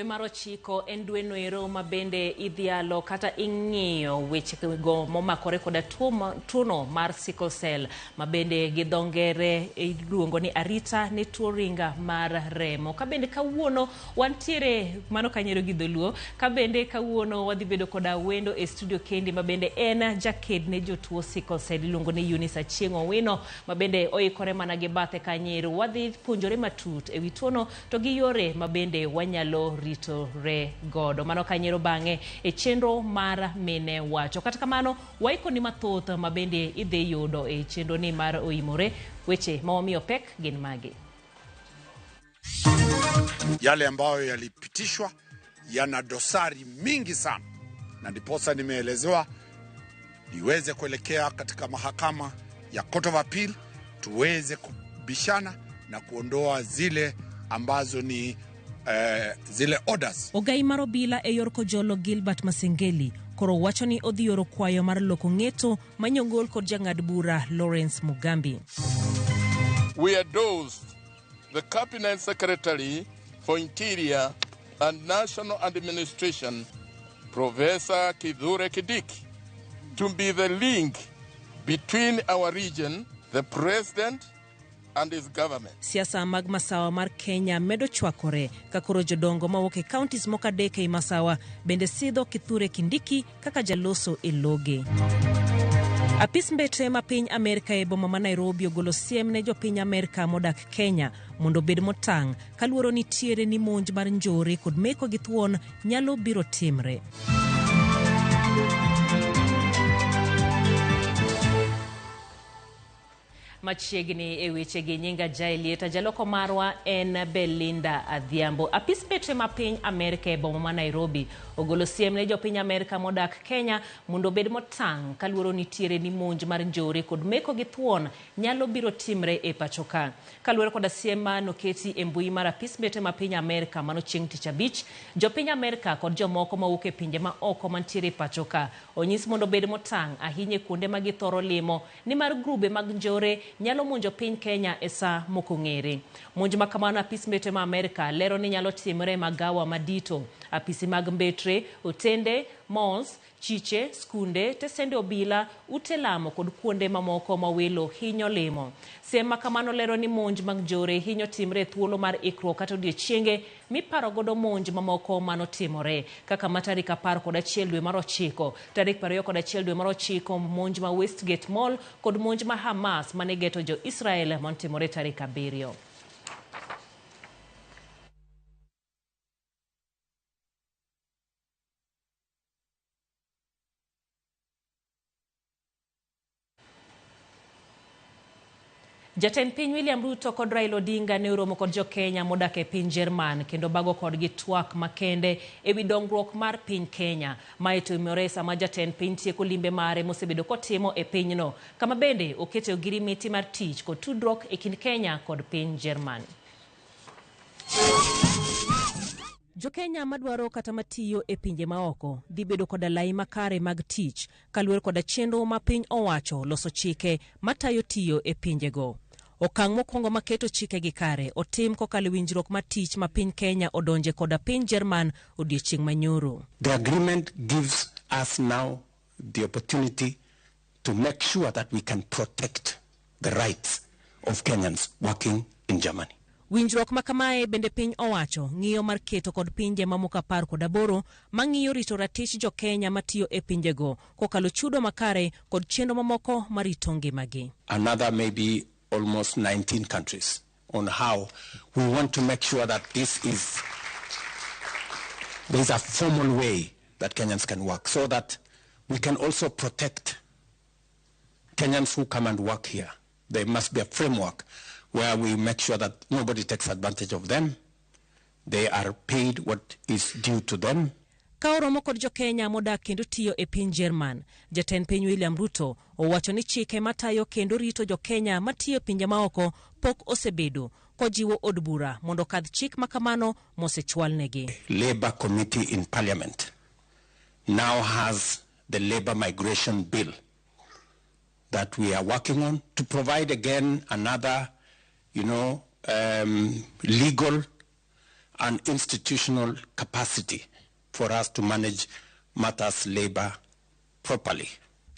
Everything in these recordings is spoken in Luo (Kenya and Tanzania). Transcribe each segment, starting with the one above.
Dwe mar 9 en dwe noero mabende idhialo kata ing'iyo wechego momakore koda tuono mar sickle cell mabende gi dho ngere iluongo ni arita ne tuo ringa mar remo. Kabende kawuono wantiere mano kanyero gi dholuo. Kabende kawuono wadhi bedo koda wendo e studio kendi mabende en jaked ne jotuo sickle cell iluongo ni Eunice Achieng' Owino mabende oikore mana gi bathe kanyiero. Wadhi puonjore matut ewi tuono to gi yore mabende wanyalo ritore godo. Mano kanyiero bang'e e chenro mar mine wacho. Kata kamano waikoni mathoth mabende idhi yudo e chenro ni mar oimore. Weche mawamiyo pek gin magi. Yale ambayo yalipitishwa yana dosari mingi sana, na ndiposa nimeelezewa niweze kuelekea katika mahakama ya Court of Appeal tuweze kubishana na kuondoa zile ambazo ni zile orders. Ogai mar obila e yor kojolo Gilbert Masengeli koro wacho ni odhi oro kwayo mar loko ng'eto manyongol kod jang'ad bura Lawrence Mugambi. We endorsed the Cabinet Secretary for Interior and National Administration, Professor Kithure Kindiki, to be the link between our region, the President, and his government. Siasa mag masawa mar Kenya medo chwakore ka koro jodongo mawuok e counties mokadek e masawa bende sidho Kithure Kindiki kaka jaloso e loge. Apis mbetre ma piny Amerika e boma ma Nairobi ogolo siem ne jopiny Amerika modak Kenya mondo bed motang' kaluoro nitiere ni monj mar njore kod meko gi thuon nyalo biro timre. Machiegni e wechegi nyinga Jailieta jaloko marwa en Belinda Adhiambo. Apis mbetre ma piny Amerika e boma ma Nairobi ogolo siem ne jopiny Amerika modak Kenya mondo bed motang' kaluoro nitiere ni monj mar njore kod meko gi thuon nyalo biro timre e pachoka. Kaluoro koda siem manoketi e mbui mar apis mbetre ma piny Amerika mano chieng' tich abich, jopiny Amerika kod jomoko mawuok e pinje ma oko mantiere e pachoka onyis mondo bed motang' ahinya kuonde ma githoro limo ni mar grube mag njore nyalo monjo piny Kenya e saa mokong'ere. Monj ma kamano apis mbetre ma Amerika lero ni nyalo timre magawa madito, apisi mag mbetre, otende, malls, chiche, skunde, tesende obila, ute lamo kod kuonde mamoko ma welo hinyo limo. Siem ma kamano lero ni monj mag njore hinyo timre thuolo mar ikruok kata odiechienge miparo godo monj mamoko manotimore kaka ma tarik 11 dwe mar 9, tarik 21 dwe mar 9 monj ma Westgate Mall kod monj ma Hamas mane geto jo Israel mantimore tarik 7. Jatend piny William Ruto kod Raila Odinga ne oromo kod jo Kenya modak e piny Jerman kendo bago kod gi twak makende ewi dongruok mar piny Kenya. Mae timore sama jatend piny tieko limbe mare mosebedo kotimo e pinyno, kama bende oketo ogirimiti mar tich kod tudruok e kind Kenya kod piny Jerman. Jo Kenya madwaro kata matiyo e pinje maoko dhi bedo koda lai makare mag tich kaluor koda chenro ma piny owacho loso chike matayo tiyo e pinjego. Okang' mokwongo maketo chike gi kare otim kokalo winjruok ma tich ma piny Kenya odonje koda piny Jerman odiechieng' manyoro. The agreement gives us now the opportunity to make sure that we can protect the rights of Kenyans working in Germany. Winjruok makamae bende piny owacho ng'iyo mar keto kod pinje mamoko 18 mang'iyo rito ratich jo Kenya matiyo e pinjego kokalo chudo makare kod chenro mamoko marito ngimagi. Another maybe almost 19 countries on how we want to make sure that there's a formal way that Kenyans can work so that we can also protect Kenyans who come and work here. There must be a framework where we make sure that nobody takes advantage of them. They are paid what is due to them. Ka oromo kod jo Kenya modak kendo tiyo e piny Jerman, jatend piny William Ruto owacho ni chike matayo kendo rito jo Kenya matiyo pinje maoko pok osebedo kojiwo od bura mondo kadh chik makamano mosechwalnegi. Labour Committee in Parliament now has the Labour Migration Bill that we are working on to provide again another legal and institutional capacity for us to manage matters labor properly.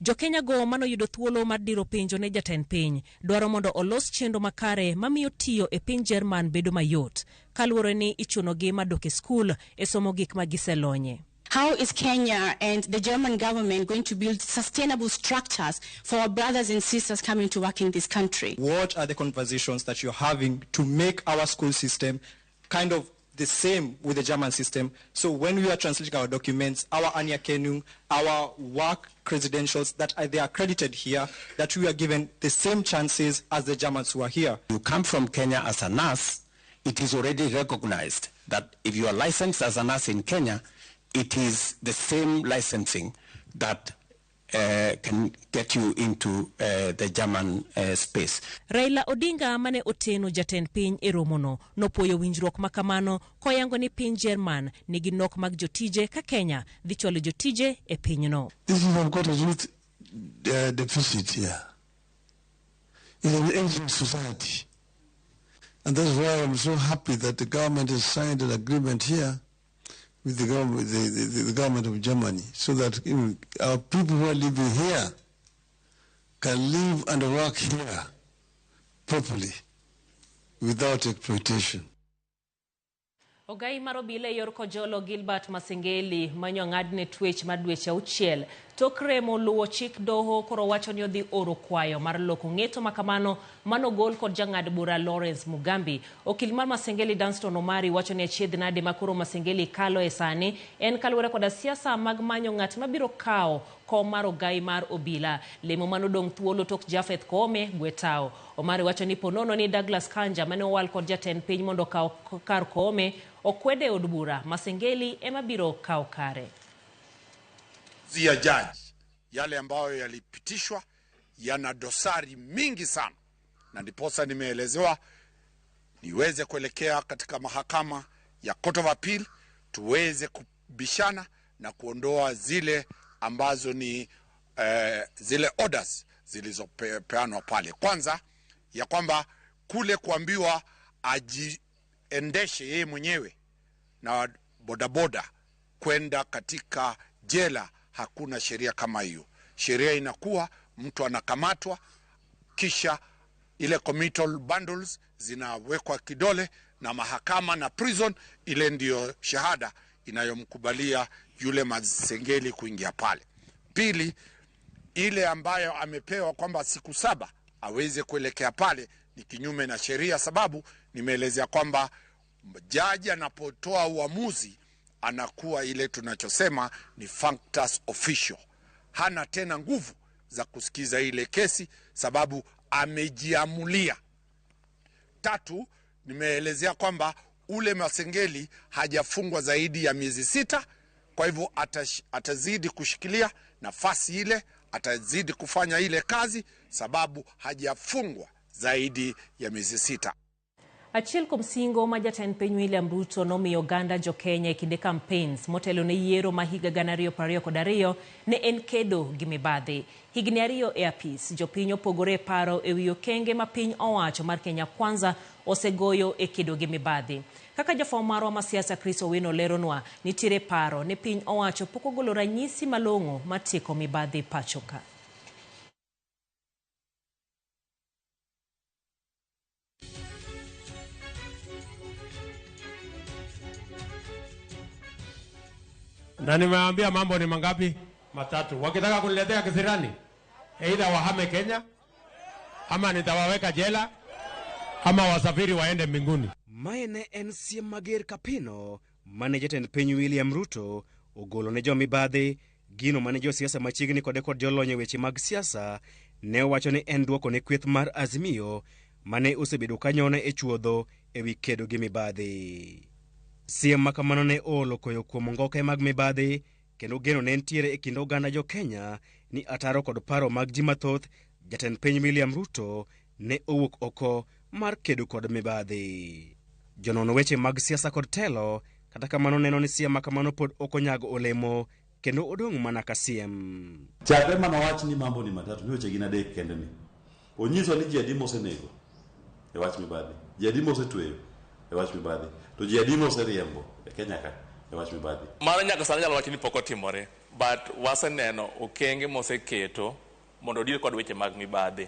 Jo-Kenya go manoyudo thuolo mar diro penjo ne jatend piny dwaro mondo olos chenro makare mamiyo tiyo e piny Jerman bedo mayot kaluwore ni ichunogi madok e skul e somo gik ma giselonye. How is Kenya and the German government going to build sustainable structures for our brothers and sisters coming to work in this country? What are the conversations that you're having to make our school system kind of the same with the German system? So when we are translating our documents, our Anerkennung, our work credentials that they are accredited here, that we are given the same chances as the Germans who are here. You come from Kenya as a nurse, it is already recognized that if you are licensed as a nurse in Kenya, it is the same licensing that can get you into the German space. Raila Odinga mane oteno jatend piny e romono nopuoyo winjruok makamano koyango ni piny Jerman nigi nok mag jotije ka Kenya dhi chwalo jotije e pinyno. This is of got a youth deficit here. It's an aging society. And that's why I'm so happy that the government has signed an agreement here with the government of Germany, so that our people who are living here can live and work here properly without exploitation. Ogai marobile yor kojolo Gilbert Masengeli manyo ng'adne twech mar dweche 6 tok remo luwo chik doho koro wacho ni odhi oro kwayo mar loko ng'eto makamano manogol kod jang'ad bura Lawrence Mugambi. Okil mar Masengeli Danston Omari wacho ni achiedh nade makoro Masengeli kalo e sani en kaluwore kod siasa mag manyo ng'at mabiro kawo kom mar ogai mar obila. Lemo manodong' thuolo tok Jafeth Koome Gwetao. Omari wacho ni ponono ni Douglas Kanja mane owal kod jatend piny mondo kawo kar Koome okwede od bura. Masengeli ema biro kawo kare. Ya jaji yale ambayo yalipitishwa yana dosari mingi sana, na ndiposa nimeelezewa niweze kuelekea katika mahakama ya Court of Appeal tuweze kubishana na kuondoa zile ambazo ni zile orders zilizopeanwa pale. Kwanza ya kwamba kule kuambiwa ajiendeshe yeye mwenyewe na bodaboda kwenda katika jela, hakuna sheria kama hiyo. Sheria inakuwa mtu anakamatwa kisha ile committal bundles zinawekwa kidole na mahakama na prison, ile ndio shahada inayomkubalia yule Masengeli kuingia pale. Pili, ile ambayo amepewa kwamba siku 7 aweze kuelekea pale ni kinyume na sheria, sababu nimeelezea kwamba jaji anapotoa uamuzi anakuwa ile tunachosema ni functus official. Hana tena nguvu za kusikiza ile kesi sababu amejiamulia. 3, nimeelezea kwamba ule Masengeli hajafungwa zaidi ya miezi 6, kwa hivyo atazidi kushikilia nafasi ile, atazidi kufanya ile kazi sababu hajafungwa zaidi ya miezi 6. Achiel kuom singo ma jatend piny William Ruto nomiyo oganda jo-Kenya e kinde campaigns motelo ne yiero ma higa 2022 ne en kedo gi mibadhi. Higni 2 e apis, jopiny opogore paro e wi okenge ma piny owacho mar Kenya Kwanza osegoyo e kedo gi mibadhi. Kaka jafwambo marwa ma siasa Chris Owino leronwa, nitiere paro ne piny owacho pok ogolo ranyisi malong'o mar tieko mibadhi pachoka. Na nimewaambia mambo ni mangapi? Matatu. Wakitaka kuniletea kisirani, either wahame Kenya, ama nitawaweka jela, ama wasafiri waende mbinguni. Maene en siem mager kapino mane jatend piny William Ruto ogolo ne jo mibadhi, gino mane jo siasa machiegni kod jolony weche mag siasa ne owacho ni en duoko ne kweth mar Azimio mane osebedo kanyone e chuodho e wi kedo gi mibadhi. Siem makamano ne olo koyo kuom ngoke mag mibadhi, kendo geno ne ntiere e kind oganda jo Kenya ni ataro kod paro mag ji mathoth jatend piny William Ruto ne owuok oko mar kedo kod mibadhi. Jonon weche mag siasa kod telo kata kamano neno ni siem makamano pod okonyago olemo kendo odong' mana ka siem. Chakre manowach ni mambo ni matatu, ni weche gin adek kende ni. Onyiso ni ji adi mosenego e wach mibadhi, ji adi mosetweyo, e wach mibadhi. To ji adi moseriembo e Kenya ka e wach mibadhi. Mano nyaka sani nyalo wacho ni pok otimore, but waseneno okenge moseketo mondo odil kod weche mag mibadhi.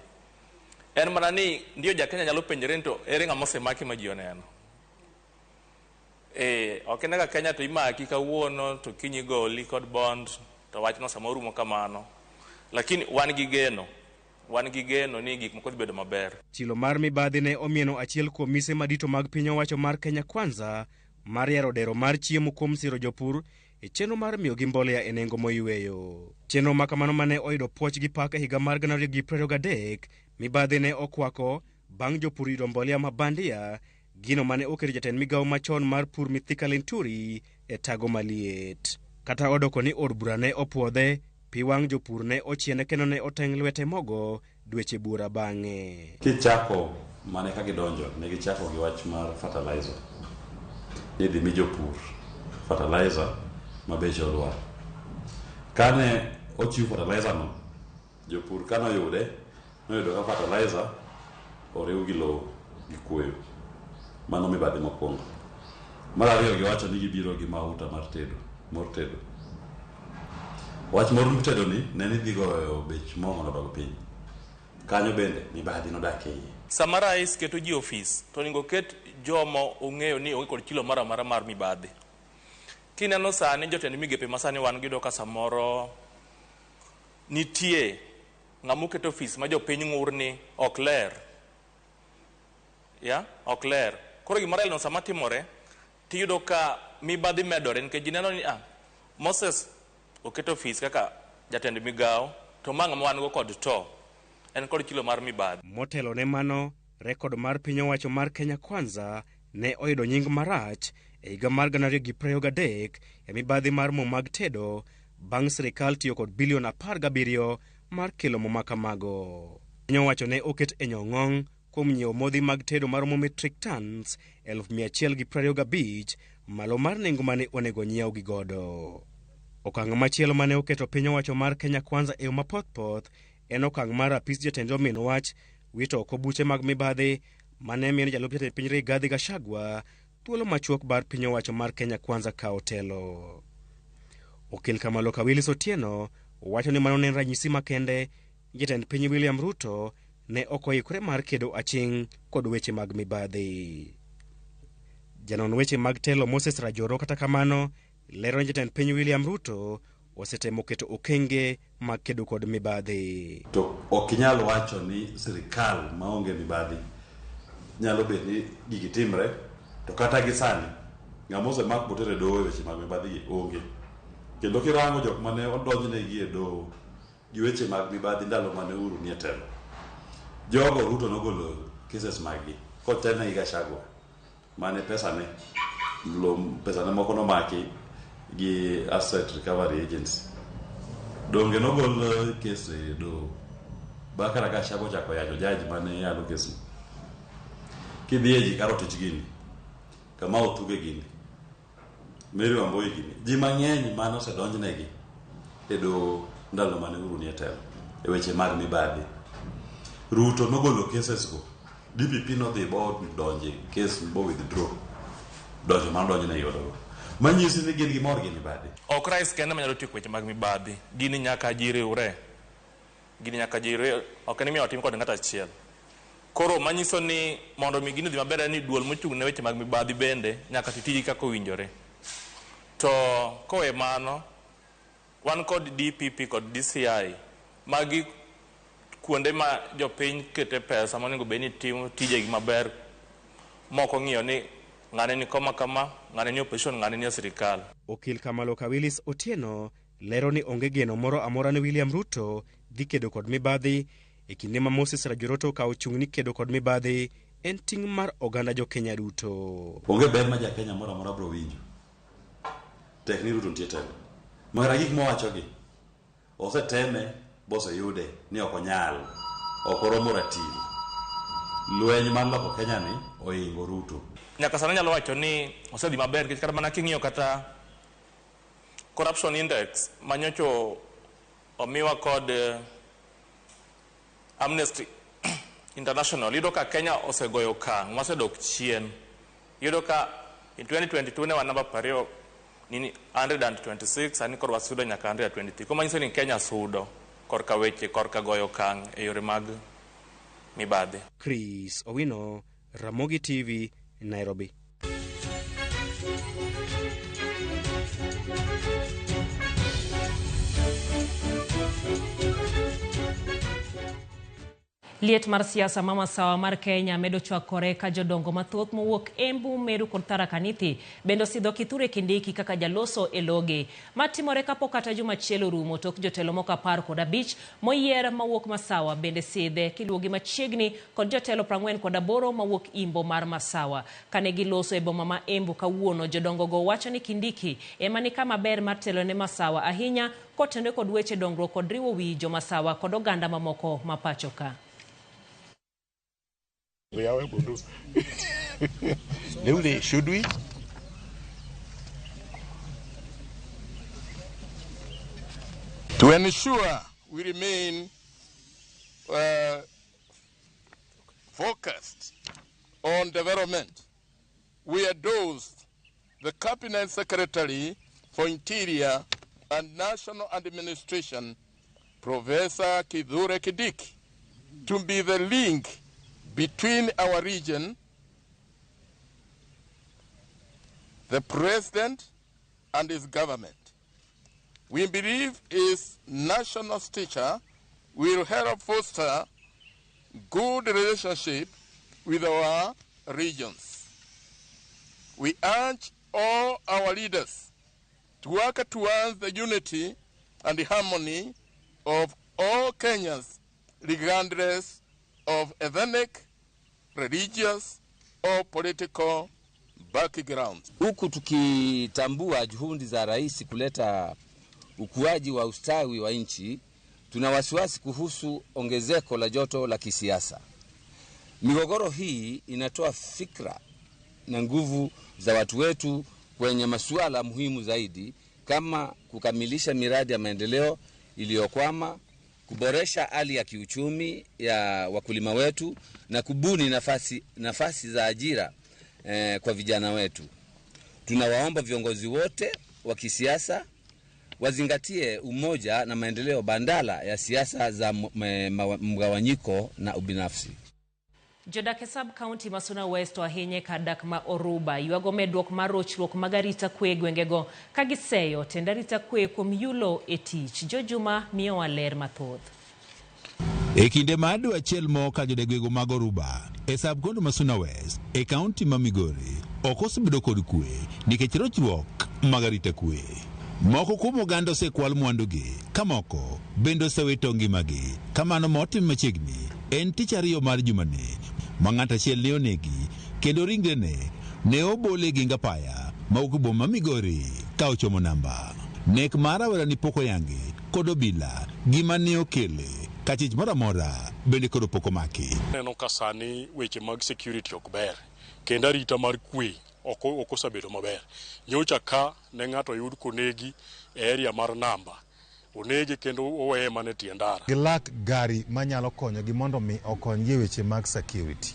En mana ni ndio jakenya nyalo penjore to ere ng'ama osemaki ma ji oneno. Ok en kaka Kenya to imaki kawuono to kinyi goli kod bond to wachno samoro rumo kamano. Lakini wan gi geno ni gik moko dhi bedo maber. Chilo mar mibadhi ne omieno achiel kuom mise madito mag piny owacho mar Kenya Kwanza mar yaro dero mar chiemo kuom siro jopur e chenro mar miyo gi mbolea e nengo moyweyo. Chenro makamano mane oyudo puoch gi pak e higa mar 2023, mibadhi ne okwako bang' jopur yudo mbolea mabandia, gino mane oketo jatend migawo machon mar pur Mithika Linturi e tago maliet. Kata odoko ni od bura ne opuodhe, pi wang' jopur ne ochiene kendo ne oteng' lwete mogo dweche bura bang'e. Kichako mane ka gidonjo ne gichako gi wach mar fertilizer. Ni dhi mi jopur fertilizer mabeche olwar. Kane ochiw fertilizer no, jopur kane oyudo ka fertilizer oriw gi lowo gi kuoyo. Mano mibadhi mokwongo. Mar ariyo giwacho ni gibiro gi mauta mar tedo, mor tedo. Wach mor tedo ni ne ni dhi goyo bech mo mondo odog piny. Kanyo bende mibadhi nodak e iye. Sama rais keto ji ofis to onego ket jomo ong'eyo ni onge kod kilo mara mar mibadhi. Kineno sani jotend migepe masani wan gido ka samoro nitie ng'ama keto ofis ma jopiny ng'ur ni ok ler. Ok ler. Koro gimoro elno sama timore tiyudo ka mibadhi medore nikech ji neno ni Moses oketo ofis kaka jatend migawo to ma ng'ama wan go kod to en kod kilo mar mibadhi. Motelo ne mano, rekod mar piny owacho mar Kenya Kwanza ne oyudo nying marach e higa mar 2023 e mibadhi mar mo mag tedo bang' sirikal tiyo kod bilion 17 mar kelo mo makamago. Piny owacho ne oket e nyong'ong kuom nyiewo modhi mag tedo maromo metric tons 125 malo mar nengo mane onego nyiew gi godo. Okang' machielo mane oketo piny owacho mar Kenya Kwanza e yo mapothpoth en okang' mar apis jatend omin wach wito oko buche mag mibadhi mane miyo jalup jatend piny Rigathi Gachagua thuolo machuok bar piny owacho mar Kenya Kwanza kao telo. Okil Kamaloka Willis Otieno wacho ni mano ne ranyisi makende jatend piny William Ruto ne okoikore mar kedo aching' kod weche mag mibadhi. Janon weche mag telo Moses Rajoro kata kamano lero ni jatend piny William Ruto osetemo keto okenge mag kedo kod mibadhi. To okinyal wacho ni sirikal maonge mibadhi nyalo bet ni gigi timre to kata gi sani ng'ama osemak botere doho weche mag mibadhi gi onge. Kendo kirango jok mane odonjnegi e doho gi weche mag mibadhi ndalo mane Uhuru nie telo, jogo Ruto nogolo cases maggi kotelne gi Gachagua mane pesane moko nomaki gi Asset Recovery Agency. Donge nogol case e doho bakara Gachagua chako yajo jaji mane yalo case. Kidhi e ji karotich gini kama otuge gini Mary Wambui gini ji mang'eny mane osedonjnegi e doho ndalo mane Uhuru nie telo e weche mag mibadhi. Ruto nogolo cases go, DPP nodhi bo donje case bo withdraw donjo man donjo ne yodo manyisi ni gin gimor gi mibadhi. Ok rais kende manyalo tieko weche mag mibadhi, gini nyaka jiriwre, ok ni miyo otim kod ng'at achiel. Koro manyiso ni mondo mi gini dhi maber ni duol mochung' ne weche mag mibadhi bende nyaka titiji kaka owinjore. To kowe mano wan kod DPP kod DCI magi kuonde ma jopiny kete pesa monego bed ni timo tijegi maber, moko ng'iyo ni ng'ane ni koma kama, ng'ane ni opposition, ng'ane ni sirikal. Okil Kamaloka Willis Otieno lero ni onge geno moro amora ni William Ruto dhi kedo kod mibadhi e kinde ma Moses Rajoroto ka ochung' ni kedo kod mibadhi en ting' mar oganda jo Kenya duto. Onge ber ma ja Kenya moro amora bro winjo tek ni Ruto nitie telo. Mara gik mowachogi oseteme bose yude ni ok onyal, ok oromo ratil. Lweny mar loko Kenya ni oingo Ruto. Nyaka sani nyalo wacho ni osedhi maber nikech kata mana king'iyo kata corruption index manyocho omiwa kod Amnesty International, yudo ka Kenya osegoyo okang' mosedok chien Yudo ka in 2022 ne wan namba 2 nini 126 ani kor wasudo nyaka 123. Koma nyiso ni Kenya sudo korka weche korka goyo kang e yore mag mibadhi. Chris Owino, Ramogi TV, Nairobi. Liet mar siasa mama sawa mar Kenya medo chwakore ka jodongo mathoth mowuok Embu, Meru kod Tharaka Nithi bendo sidho Kithure Kindiki kaka jaloso eloge. Matimore kapok kata juma achiel orumo tok jotelo moko 15 moyier mawuok Masawa bende sidhe kiluogi machiegni kod jotelo 48 mawuok Imbo mar Masawa. Kane giloso e boma ma Embu kawuono, jodongo go wacho ni Kindiki ema ni kama ber mar telo ne Masawa ahinya kotende kod weche dongruok kod riwo wi jo Masawa kod oganda mamoko mapacho ka. Should we? To ensure we remain focused on development, we endorsed the Cabinet Secretary for Interior and National Administration, Professor Kithure Kindiki, to be the link between our region, the President and his government. We believe his national stature will help foster good relationship with our regions. We urge all our leaders to work towards the unity and the harmony of all Kenyans, regardless of ethnic, religious or political backgrounds. Huku tukitambua juhudi za rais kuleta ukuaji wa ustawi wa nchi, tuna wasiwasi kuhusu ongezeko la joto la kisiasa. Migogoro hii inatoa fikra na nguvu za watu wetu kwenye masuala muhimu zaidi kama kukamilisha miradi ya maendeleo iliyokwama, kuboresha hali ya kiuchumi ya wakulima wetu na kubuni nafasi za ajira kwa vijana wetu. Tunawaomba viongozi wote wa kisiasa wazingatie umoja na maendeleo bandala ya siasa za mgawanyiko na ubinafsi. Jodak sub county Masuna West wahinye kadak ma Oruba yuago medruok mar rochruok magarita kwe gwengego kagiseyo tendarita kwe kuom yulo etich. Jojuma miyo waler mathoth. E kinde madu achiel mo ka jodegwego mag Oruba e sub county Masuna West e county ma Migori okosebedo kod kwe nikech rochruok magarita kwe. Moko kuom oganda osekwal mwandugi, kamoko bende osewito ngimagi. Kamano motim machiegni en tich ariyo mar jumani ma ng'at achiel ne onegi kendo ringrene ne obole gi ngapaya ma ukbo ma Migori ka ochomo namba. Nek mar rawera ni pok oyangi kod obila gima ne okele kachich moro amora bende kod pok omaki. Neno ka sani weche mag security ok ber kendo arita mar kwe ok osebedo maber. Nyocha ka ne ng'ato yud konegi e area mar namba onege kendo oweye mane tiendara. Gilak gari manyalo konyo gi mondo mi okony e weche mag security.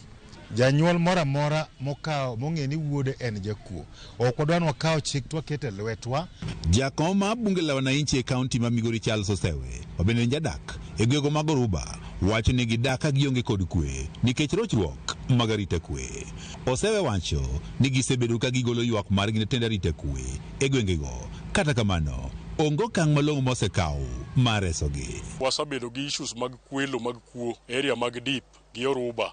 Janyuol mora mora mokao mong'e ni wuode en jakuo. Ok odwan wakawo chik twakete lwetwa. Jakom ma bunge la wananchi e kaunti ma Migori Charles Osewe obende jadak e gwego mag Oruba wacho ni gidaka gionge kod kwe nikech rochruok magarita kwe. Osewe wacho ni gisebedo ka gigolo ywak margi ne tend arita kwe e gwengego. Kata kamano ongo kang malong'o mosekaw mar resogi. Wasabedo gi issues mag kwelo mag kuo area mag Dip gi Oruba.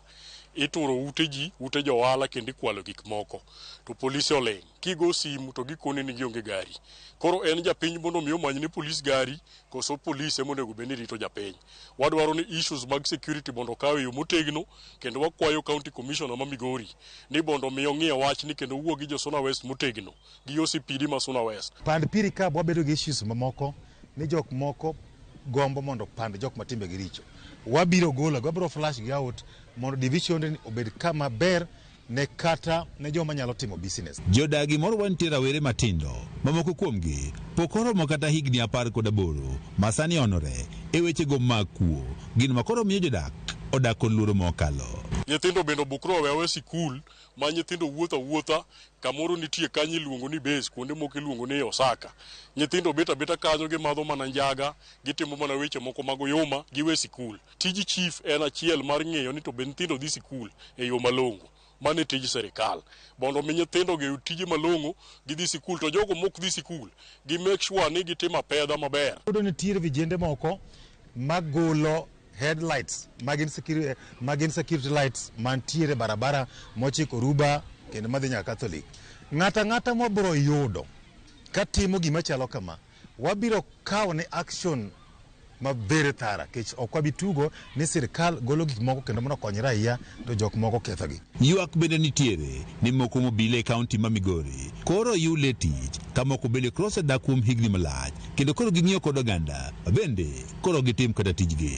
Ituro ute johala kendo ikwalo gik moko. To polisi oleng. Kigo simu to gikone ni gionge gari. Koro en japiny mondo miyo many ne polis gari koso polisi monego beni rito japiny. Wadwaro ni issues mag security mondo kawe yo motegno kendo wakwayo county commissioner ma Migori ni bondo miyo ng'iye wach ni kendo wuo gi jo Suna West motegno gi OCPD ma Suna West. Pand piri ka wabedo gi issues mamoko ni jok moko gombo mondo pand jok matimbe gi richo. Wabiro gola, wabiro flash gi out mondo division obed kama ber ne kata ne joma nyalo timo business. Jodagi moro wantie rawere matindo mamoko kuomgi pok oromo kata higni 18 masani onore e weche go mag kuo gin makoro miyo jodak odak kod luoro mokalo. Nyithindo bende bukro wewe sikul ma nyithindo wuotha kamoro nitie kanyo iluongo ni base, kuonde moko iluongo ni Osaka. Nyithindo beta kanyo gimadho mana njaga, gitimo mana weche moko mag oyoma, giwe sikul. Tiji chief en achiel mar ng'eyo ni to be nyithindo dhi sikul e yo malong'o. Mane tij serikal mondo mi nyithindo ge tije malong'o gidhi sikul, to jogo mok dhi sikul gi make sure ni gitimo pedha maber. Yudo nitiere vijende moko magolo headlights magin security lights mantiere barabara mochiko Ruba kendo madhi nyaka Catholic. Ng'ata mabiro yudo katimo gima chalo kama, wabiro kawo ne action mabere thara, kech ok wabitugo ni sirikal golo gik moko kendo mondo kony raia to jok moko kethogi. Ywak bende nitiere ni moko mobile e kaunti ma Migori koro yule tich ka moko bende krose dak kuom higni malach kendo koro ging'iyo kod oganda bende koro gitim kata tijgi.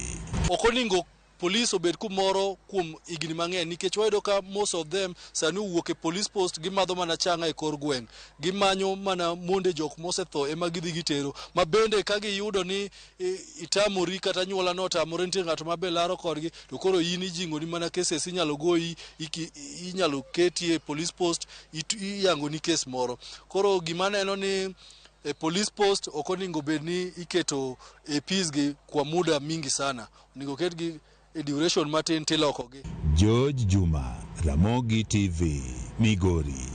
Ok oningo police obed kumoro kuom igni mang'eny nikech wayudo ka most of them sani wuok e police post gimadho mana changa e kor gweng', gimanyo mana monde jok mosetho ema gidhi gitero, ma bende ka giyudo ni itamori kata nyuola no tamore nitie ng'ato mabe laro kodgi, to koro in ijing'oni mana cases inyalo goyi, inyalo keti e police post, iyango ni case moro. Koro gima neno ni police post ok oningo bed ni iketo APs gi kwa muda mingi sana, oningo ketgi e duration matin tilokogi. George Juma, Ramogi TV, Migori.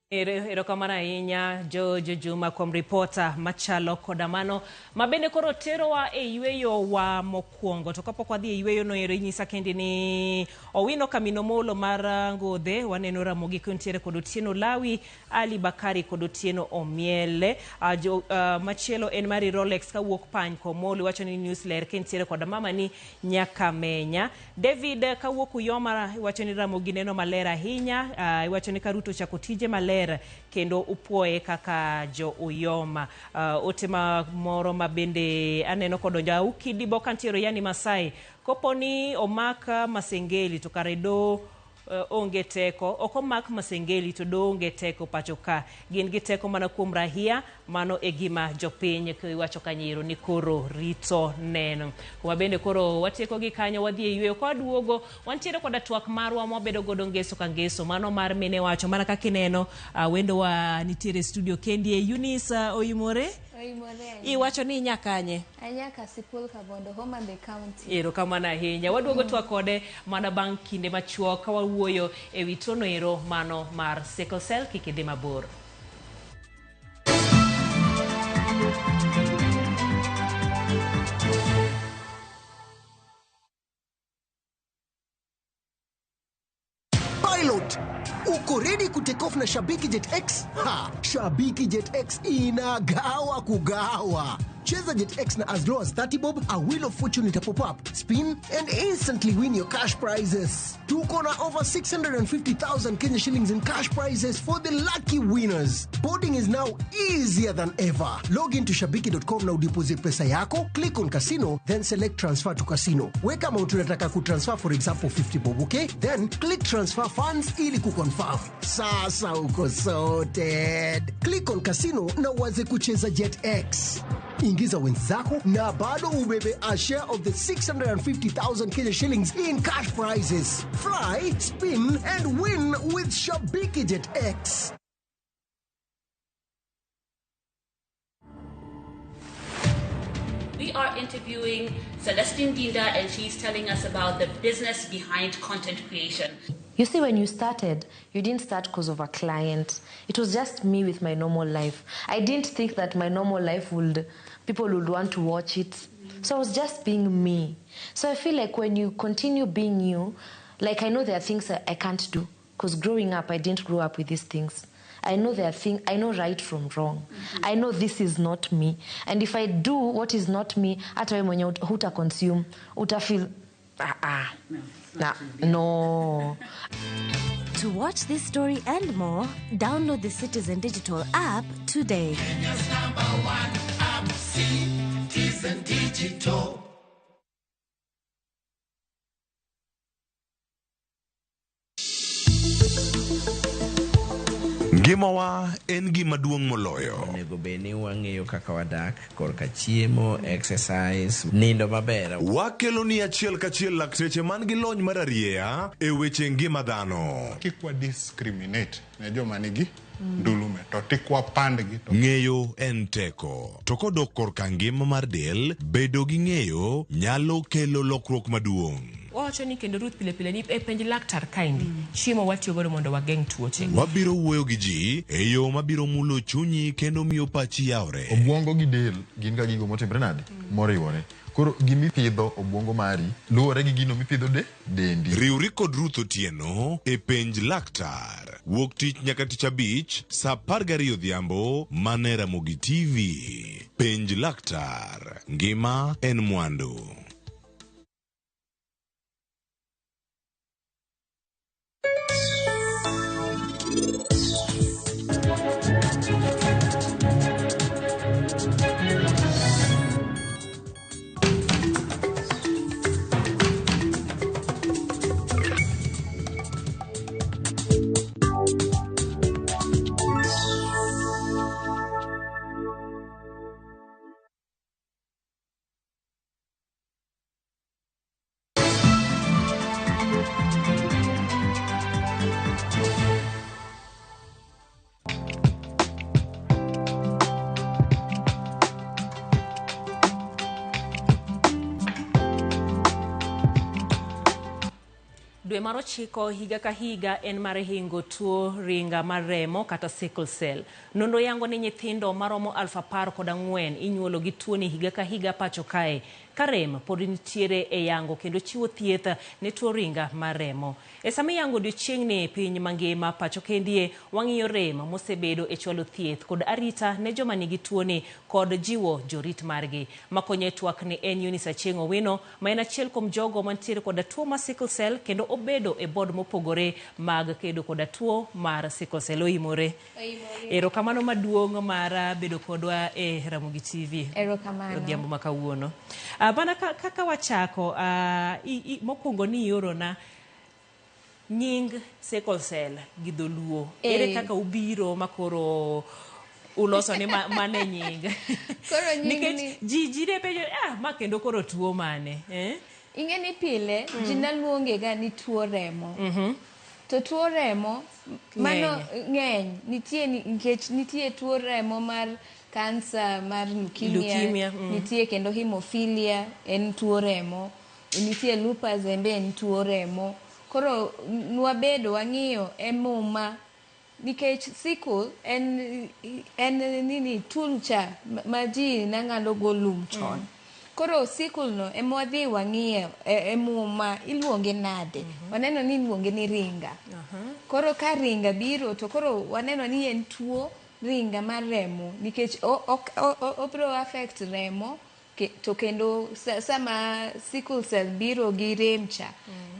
Erokamano ahinya George Juma kuom ripota machalo koda mano mabende koro terowa e yweyo wa mokwongo. To kapok wadhi e yweyo no nyisa kende ni Owino Kamino Molo mar Ngodhe waneno Ramogi kontiere kod Otieno Lawi, Ali Bakari kod Otieno Omiele. Machielo en mari Rolex kawuok Pany Komolo wacho ni newsletter kontiere kod mama ni Nyakamenya. David kawuok Uyoma wacho ni Ramogi neno malera ahinya, wacho ni Karuto chako tije malera kendo upuoye kaka jo Uyoma. Otema moro mabende aneno kodonja Ukidi Bokantiero yani Masai koponi omaka Masengeli to karedo onge teko, okomak Masengeli to do onge teko pachoka, gin gi teko mana kuom rahia, mano e gima jopiny kiwacho kanyiro ni koro rito neno. Kuma bende koro watieko gi kanyo wadhi e yweyo kwa duogo, wantiere koda twak marwa mwabedo godo ngeso ka ngeso, mano mar mine wacho, mana kakineno wendo wa nitiere studio kendi e Eunice Oyimore. Iwacho ni nyakanye? Anyaka Sipul Kabondo, Homabay County. Erokamano ahinya. Waduogo twak kode mana bang' kinde machuok ka wawuoyo e wi tuono ero mano mar sickle cell. Kik idhi mabor. Pilot, uko ready ku take off na Shabiki Jet X? Ha, Shabiki Jet X inagawa kugawa. Cheza Jet X na as low as 30 bob, a wheel of fortune ita pop up, spin and instantly win your cash prizes. Tuko na over 650,000 Kenya shillings in cash prizes for the lucky winners. Boarding is now easier than ever. Log into shabiki.com na deposit pesa yako, click on casino, then select transfer to casino. Weka amount unataka kutransfer, for example 50 bob, okay? Then click transfer funds ili kuconfirm. Sasa uko sorted. Click on casino na uanze kucheza Jet X. Ingiza wenzako na bado ubebe a share of the 650,000 Kenya shillings in cash prizes. Fly, spin and win with Shabiki Jet X. We are interviewing Celestine Dinda and she's telling us about the business behind content creation. You see, when you started, you didn't start because of a client. It was just me with my normal life. I didn't think that my normal life people would want to watch it. So I was just being me. So I feel like when you continue being you, like I know there are things that I can't do. Because growing up, I didn't grow up with these things. I know there are things, I know right from wrong. I know this is not me. And if I do what is not me, hata wewe mwenye huta consume, uta feel, no. To watch this story and more, download the Citizen Digital app today. Kenya's #1 app, Citizen Digital. Ngimawa en gima duong' moloyo. Onego bed ni wang'eyo kaka wadak, korka chiemo, exercise, nindo maber. Wakelo ni achiel kachiel lakteche man gi lony mararieya e weche ngima dhano. Kik wa discriminate ne joma nigi ndulume to tikwa pandgi. Ng'eyo en teko. To kodok korka ngima mar del, bedo gi ng'eyo nyalo kelo lokruok maduong'. Wacho ni kendo Ruth pile pile ni e penj laktar kaindi chiemo watiyo godo mondo wageng' tuoche. Wabiro wuoyo gi ji e yo mabiro mulo chunyi kendo miyo pachi yawre. Obwongo gi del gin ga gigo motimre nade moriwore. Koro gimipidho obwongo mari luwore gi gino mipidho dendi. Riwri kod Ruth Otieno e penj laktar. Wuok tich nyaka tich abich sa 12 odhiambo mane Ramogi TV. Penj laktar. Ngima en mwandu. Dwe mar 9 higa ka higa en mar hingo tuo ringa mar remo kata sickle cell. Nonro yango ni nyithindo maromo 14,000 inyuolo gi tuo ni higa ka higa pacho kae. Karem pod nitiere e yango kendo chiwo thieth ne tuo ringa mar remo. E sama yango odiochieng'ni piny mangima pacho kendie wang'iyo rem mosebedo e chwalo thieth kod arita ne joma nigi tuo ni kod jiwo jorit margi. Makonye twak ni en Eunice Achieng' Owino ma en achiel kuom jogo mantiere kod tuo mar sickle cell kendo obedo e bod mopogore mag kedo kod tuo mar sickle cell. Oimore. Erokamano maduong' mar bedo kodwa e Ramogi TV. Erokamano. Odhiambo ma kawuono. Bana kaka wachako mokwongo ni yorona nying sickle cell gi dholuo. Ere kaka ubiro makoro uloso ni mane nying. Koro nying ni ji de penjo ma kendo koro tuo mane ing'e ni pile ji naluonge ga ni tuo remo. To tuo remo mano ng'eny nitie nikech nitie tuo remo mar kansa mar leukemia. Nitie kendo hemophilia en tuo remo, nitie lupus en tuo remo. Koro nwabedo wang'iyo emuma nikech sickle en nini tulcha ma ji nang'alo golum chon. Koro sickle no emwadhi wang'iyo emuma iluonge nade. Waneno ni iluonge ni ringa. Koro ka ringa biro to koro waneno ni en tuo ringa mar remo nikech obro affect remo to kendo sama sickle cell biro gi remcha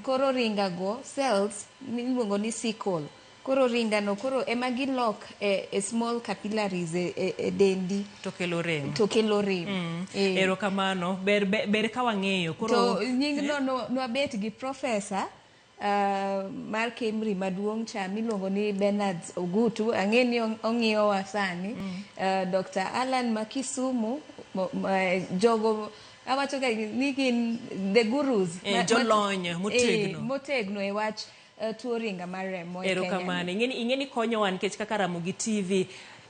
koro ringa go cells miluongo ni sickle koro ringa no koro ema gilok e small capillaries e dendi to kelo rem Erokamano. ber ka wang'eyo koro to nying no nwabet gi professor mar Kemri maduong' cha miluongo ni Bernard Ogutu ang'e ni ong'iyo wa sani. Dr. Alan Makisumu jogo awacho ga ni gin the gurus jolony motegno e wach tuo ringa mar remo e Kenya. Erokamano. Ing'e ni konyowa nikech kaka Ramogi TV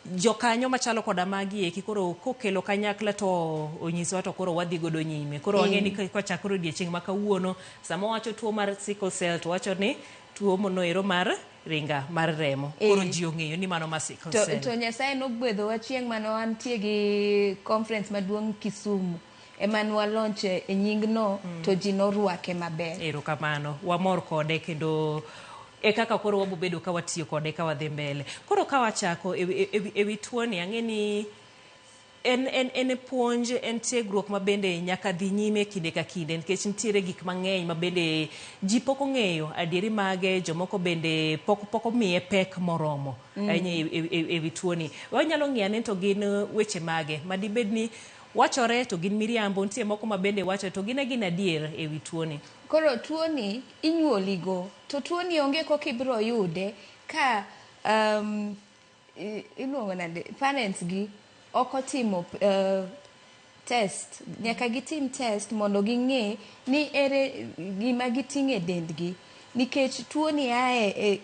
jokanyo machalo koda magi eki koro kokelo kanyakla to onyisowa to koro wadhi godo nyime. Koro wang'e ni kwachakoro odiochieng' ma kawuono sama wacho tuo mar sickle cell to wacho ni tuo monoero mar ringa mar remo. Koro ji ong'eyo ni mano ma sickle cell. To Nyasaye nogwedho wa chieng' mane wantie gi conference maduong' Kisumu emanwa launch e nying no to ji norwake maber. Erokamano. Wamor kode kendo e kaka koro wabobedo ka watiyo kode ka wadhi mbele. Koro ka wachako ewi tuoni ang'e ni en puonj en tiegruok ma bende nyaka dhi nyime kinde ka kinde nikech nitiere gik mang'eny ma bende ji pok ong'eyo adieri mage jomoko bende pok omiye pek moromo ahinya ewi tuoni. Wanyalo ng'iyo ni to gin weche mage madibed ni wachore to gin miriambo nitie moko ma bende wacho to gin adier ewi tuoni. Koro tuoni inyuoligo to tuoni onge kokibro yude ka iluongo nade parents gi okotimo test, nyaka gitim test mondo ging'e ni ere gima giting'e dendgi, nikech tuo ni ae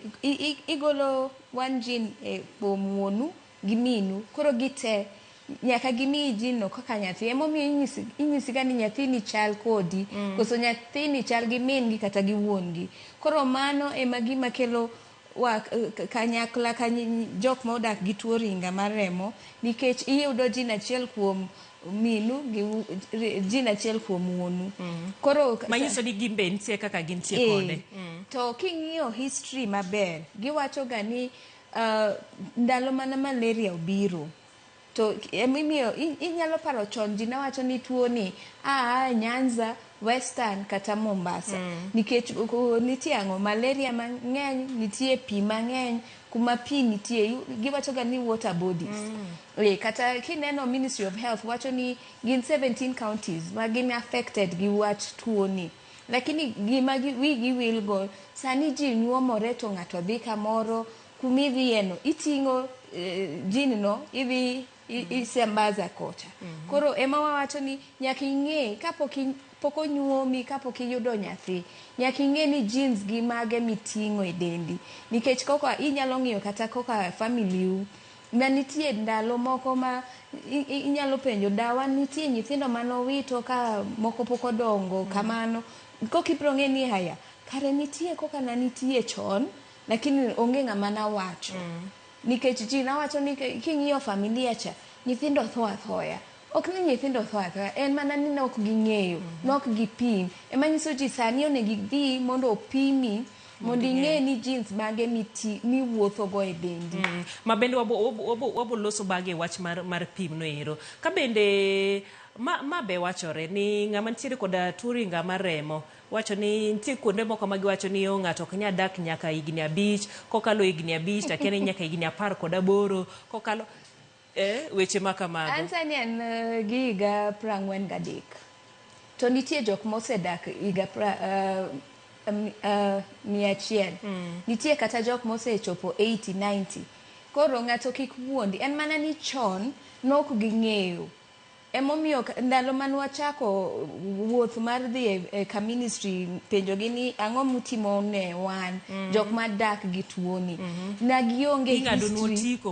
igolo one gene kuom wuonu gi minu, koro gite nyaka gimiyi gene no kaka nyathi. Emomiyo inyisiga ni nyathini chal kodi, koso nyathini chal gi min gi kata gi wuon gi. Koro mano ema gima kelo kanyakla jok ma odak gi tuo ringa mar remo, nikech iyudo gene achiel kuom minu gi gene achiel kuom wuonu. Koro manyiso ni gimbe nitie kaka gintie kode. To king'iyo history maber, giwacho ga ni ndalo mana malaria obiro, to emimiyo inyalo paro chon ji nawacho ni tuo ni Nyanza, Western kata Mombasa, nikech nitie ang'o, malaria mang'eny, nitie pi mang'eny, kuma pi nitie giwacho ga ni water bodies. Kata kineno Ministry of Health wacho ni gin 17 counties ma gin affected gi wach tuo ni, lakini gima wigi wil go, sani ji nyuomore to ng'ato dhi kamoro kumidhieno iting'o gene no isembaza kocha. Koro ema wawacho ni nyaka ing'e kapok onyuomi, kapok iyudo nyathi, nyaka ing'e ni genes gi mage miting'o e dendi, nikech koka inyalo ng'iyo kata koka family u na nitie ndalo moko ma inyalo penjo dawa, nitie nyithindo manowito ka moko pok odongo kamano, kokibro ng'e ni haya kare nitie koka na nitie chon lakini onge ng'ama nawacho. Nikech ji nawacho ni king'iyo familia cha nyithindo tho athoya, ok ni nyithindo tho athoya, en mana ni nok ging'eyo, nok gipim. Ema nyiso ji sani onego gidhi mondo opimi mondo ing'e ni genes mage miwuotho go e dendi. Ma bende wabo loso bage wach mar pim no ero. Ka bende ma be wachore ni ng'ama nitiere koda tuo ringa mar remo, wacho ni nitie kuonde moko ma giwacho ni ng'ato ok nyal dak nyaka higni 5, kokalo higni 5 to kene nyaka higni 18, kokalo weche ma kamago. Ansa ni an gi higa 43, to nitie jok mosedak higa 100, nitie kata jok mosechopo 80, 90. Koro ng'ato kik wuondi, en mana ni chon nok ging'eyo. Emomiyo ndalo mane wachako wuoth mar dhi ka ministry penjogi ni ang'o mutimo ne wan jok madak gi tuoni, na gionge history,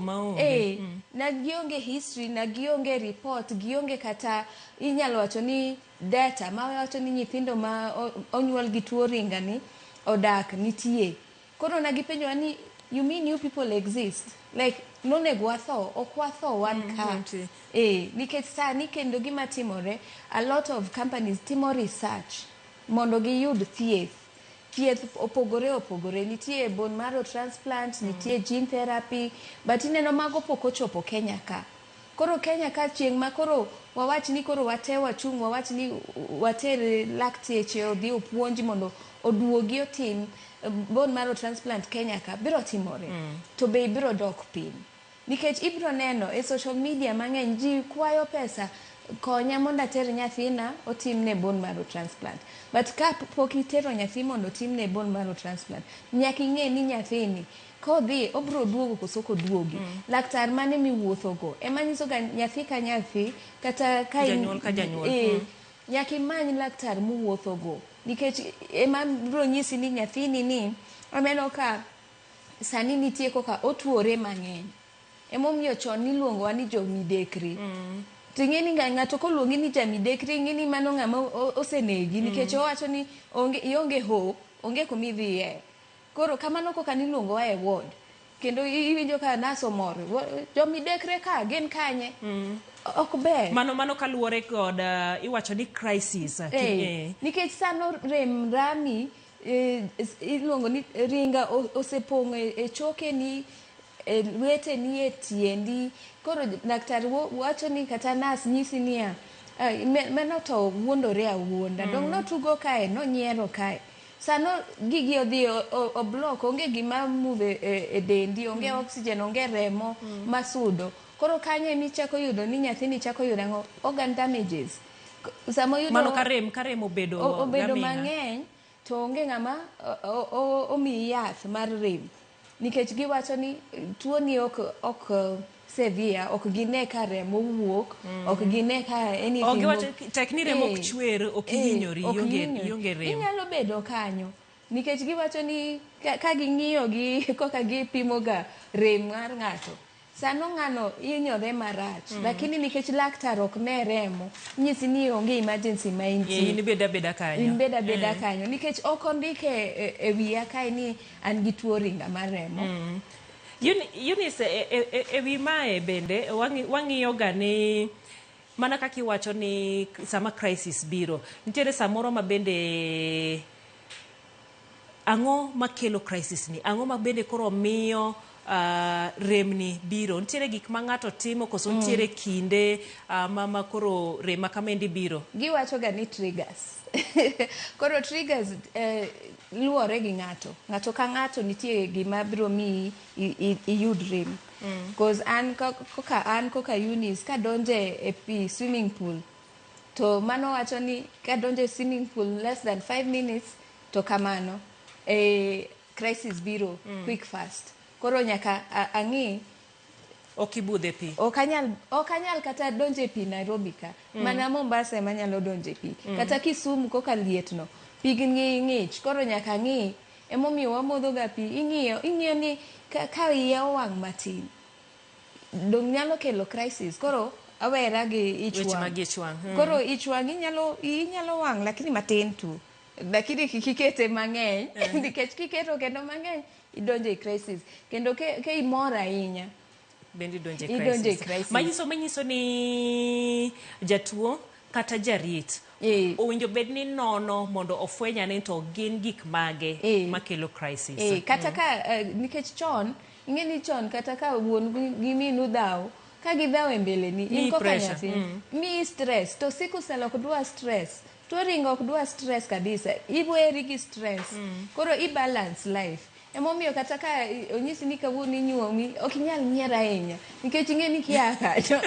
na gionge history, na gionge report, gionge kata inyalo wacho ni data ma wacho ni nyithindo ma onyuol gi tuo ringa ni odak nitie. Koro na gipenjo ni you mean you people exist, like nonego watho, ok watho wan ka. Nikech sani kendo gima timore, a lot of companies timo research mondo giyud thieth opogore, nitie bone marrow transplant, nitie gene therapy, but ineno mago pok ochopo Kenya ka. Koro Kenya ka chieng' ma koro wawach ni koro wate wachung' wawach ni water lakteche odhi opuonji mondo oduogi otim bone marrow transplant Kenya ka, biro timore to be biro dok piny. Nikech ibro neno e social media mang'eny ji kwayo pesa, konya mondo ater nyathina otimne bone marrow transplant. But ka pok itero nyathi mondo otimne bone marrow transplant, nyaka ing'e ni nyathini kodhi obro duogo koso koduogi. Laktar mane miwuotho go ema nyiso ga nyathi ka nyathi kata ka janyuol. Nyaka imany laktar muwuotho go, nikech ema bro nyisi ni nyathini ni ameno ka sani nitie koka otuore mang'eny. Emomiyo chon niluongo ni jomidekre. Ting'e ni ng'ato koluongi ni jamidekre, ing'e ni mano ng'ama osenegi, nikech owacho ni ionge ho, onge kumidhiye. Koro kamano koka niluongo e ward, kendo iwinjo ka naso moro, jomidekre ka gin kanye. Ok ber. Mano kaluwore kod iwacho ni crisis. Nikech sano rem rami, iluongo ni ringa osepong'o e choke ni, lwete ni e tiendi. Koro daktar wacho ni kata nas nyisi niya mano to wuondore awuonda, dong notugo kae, nonyiero kae. Sano gigi odhi o block, onge gima move e dendi, onge oxygen, onge remo masudo. Koro kanye michako yudo ni nyathini chako yudo ang'o, organ damages. Samo yudo mano karem obedo mang'eny, to onge ng'ama omi yath mar rem. nikech giwacho ni tuo ni ok severe, ok gine ka remo wuok, ok gine ka anything. Ok giwacho tek ni remo ok chwer, ok hinyori, ionge rem. Inyalo bedo kanyo. Nikech giwacho ni ka ging'iyo gi koka gipimo ga rem mar ng'ato. Sano ng'ano hinyore marach. Lakini nikech laktar ok ne remo, nyisi ni onge emergency ma intie. In beda kanyo. In beda kanyo. Nikech ok ondike e wiya ka ni an gi tuo ringa mar remo. Eunice, e wi mae bende wang'iyo ga ni mana kaka iwacho ni sama crisis biro, nitiere samoro ma bende ang'o makelo crisis ni, ang'o ma bende koro miyo remni biro, nitiere gik ma ng'ato timo koso nitiere kinde ma koro rem ma kamendi biro. Giwacho ga ni triggers. Koro triggers luwore gi ng'ato ka ng'ato nitie gima biro mi iyud rem. Because an koka Eunice kadonje e pi swimming pool, to mano wacho ni kadonje swimming pool less than 5 minutes to kamano crisis biro quick fast. Koro nyaka ang'i okibudhe pi. Ok anyal kata donje pi Nairobi ka. Mana Mombasa ema nyalo donje pi. Kata Kisumu koka lietno. Pi ng'ich. Koro nyaka ng'i emomiyo wamodho ga pi. Ing'iyo ni ka iya owang' matin. Dong nyalo kelo crisis. Koro awera gi ichwang'. Koro ichwang' inyalo wang' lakini matin tu. Lakini kikete mang'eny. Nikech kiketo kendo mang'eny idonje crisis. Kendo ke imor ahinya. Bendi donje crisis. Manyiso ni jatuo kata jarit owinjo bed ni nono mondo ofwenya ni to gin gik mage makelo crisis. Kata ka nikech chon, ing'e ni chon kata ka wuon gi minu dhaw, ka gidhaw e mbele ni in koka nyathi, mi stress, to siku sel ok dwa stress. Tuo ringo ok dwa stress kabisa. Iweri gi stress. Koro i-balance life. Emomiyo kata ka onyisi ni kawuono inyuomi, ok inyal nyiero ahinya. Nikech ing'e ni kia kanyo.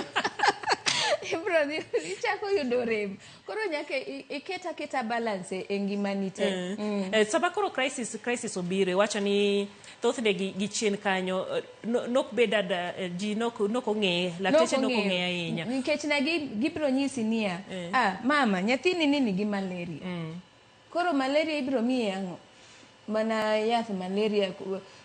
Ichako yudo rem. Koro nyaka iketa balance e ngimani te. Sama koro crisis obire, wacho ni thothne gi chien kanyo, nok bedada ji nok ong'e, lakteche nok ong'e ahinya. Nikech ne gibiro nyisi niya, mama, nyathini nigi malaria. Koro malaria ibiro miye ang'o? Mana yath malaria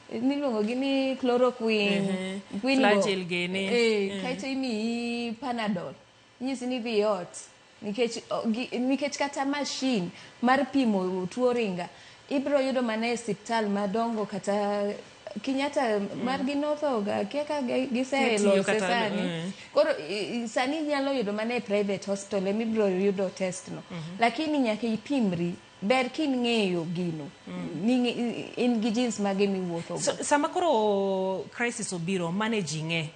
niluongo gi ni chloroquine, flagell gene, kaito imiyi panadol, nyisi ni dhi ot, nikech kata machine mar pimo tuo ringa ibiro yudo mana e osiptal madongo kata Kenyatta margi nothoga keka giselose sani. Koro sani nyalo yudo mana e private hospital emibiro yudo test no. Lakini nyaka ipimri ber king'eyo gino in gi jeans mage miwuotho. Sama koro crisis obiro managing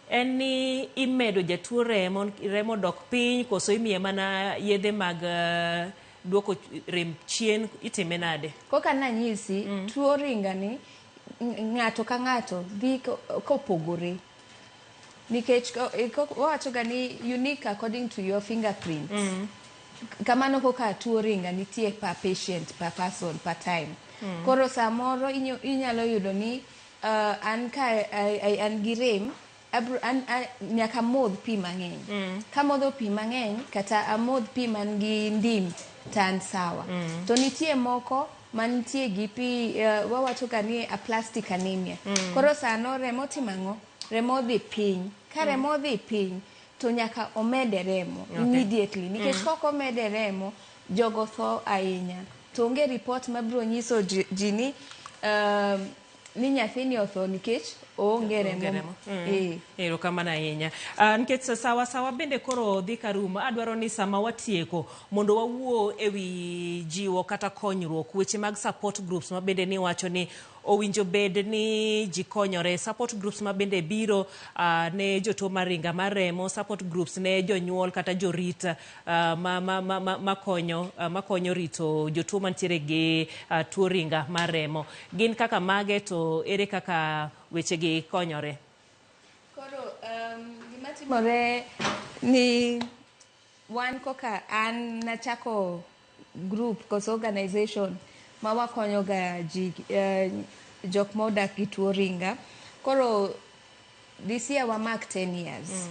en ni imedo jatuo remo dok piny koso imiye mana yedhe mag duoko rem chien, itime nade? Koka nanyisi tuo ringa ni ng'ato ka ng'ato dhi kopogore. Nikech wacho ga ni unique according to your fingerprints. Kamano koka tuo ringa nitie per patient, per person, per time. Koro samoro inyalo yudo ni an gi rem, nyaka modh pi mang'eny. Ka modho pi mang'eny kata amodh pi man gi ndim tan sawa. To nitie moko manitie gi pi wawacho ka ni aplastic anemia. Koro sano remo timang'o? Remo dhi piny. Ka remo dhi piny to nyaka omede remo immediately. Nikech kok omede remo, jogo tho ahinya. To onge report mabiro nyiso ji ni nyathini otho nikech oonge remo. Erokamano ahinya. Nikech sawa bende koro dhi karuma, adwaro ni sama watieko mondo wawuo ewi jiwo kata konyruok, weche mag support groups ma bende ni wacho ni owinjo bed ni ji konyore, support groups ma bende biro ne jotuo maringa mar remo, support groups ne jonyuol kata jorit makonyo rito jotuo mantiere gi tuo ringa mar remo. Gin kaka mage to ere kaka weche gi konyore? Koro gima timore ni wan koka an nachako group koso organization ma wakonyo ga ji jok modak gi tuo ringa. Koro this year wa mark 10 years.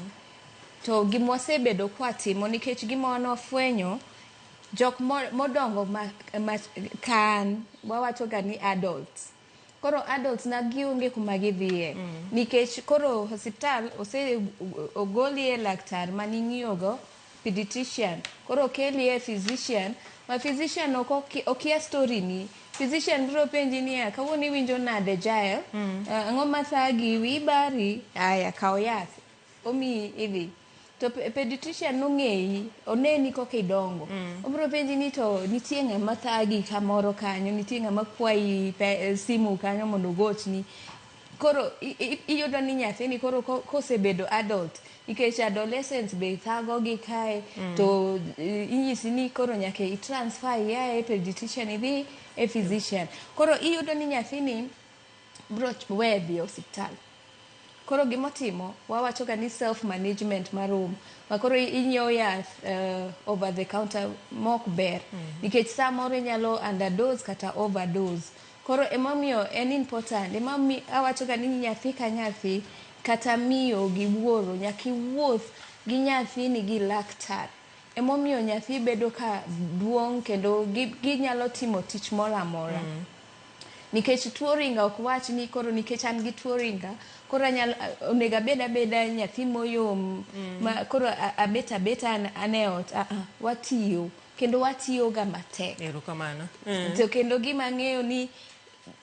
To gimwasebedo kwatimo nikech gimano fwenyo jok modongo kan wawacho ga ni adults. Koro adults na gionge kuma gidhie nikech koro hospital ogolie laktar maning'iyogo pediatrician, koro kelie physician, ma physician okia story ni. Physician bro penji niya, kawuono iwinjo nade Jael? Ang'o mathagi wi bari? Aya, kao yath. Omi idhi. To pediatrician nong'eyi, oneni kaka idongo. Obro penji ni to nitie ng'ama thagi kamoro kanyo, nitie ng'ama kwayi simu kanyo mondo gochni. Koro iyudo ni nyathini koro kosebedo adult, nikech adolescents be thago gi kae, to inyisi ni koro nyaka i-transfer yae pediatrician idhi e physician. Koro iyudo ni nyathini bro we dhi hospital. Koro gimotimo, wawacho ga ni self-management marum. Makoro inyiewo yath over the counter mok ber. Nikech samoro inyalo underdose kata overdose. Koro emomiyo en important. Emomiyo awacho ga ni nyathi ka nyathi kata miyo gi wuoro nyaki wuoth gi nyathini gi laktar. Emomiyo nyathi bedo ka duong' kendo ginyalo timo tich moro amora. Nikech tuo ringa ok wach ni koro nikech an gi tuo ringa koro onego abeda nyathi moyom ma koro abeta ane ot. Watiyo kendo watiyo ga matek. Erokamano. To kendo gima ng'eyo ni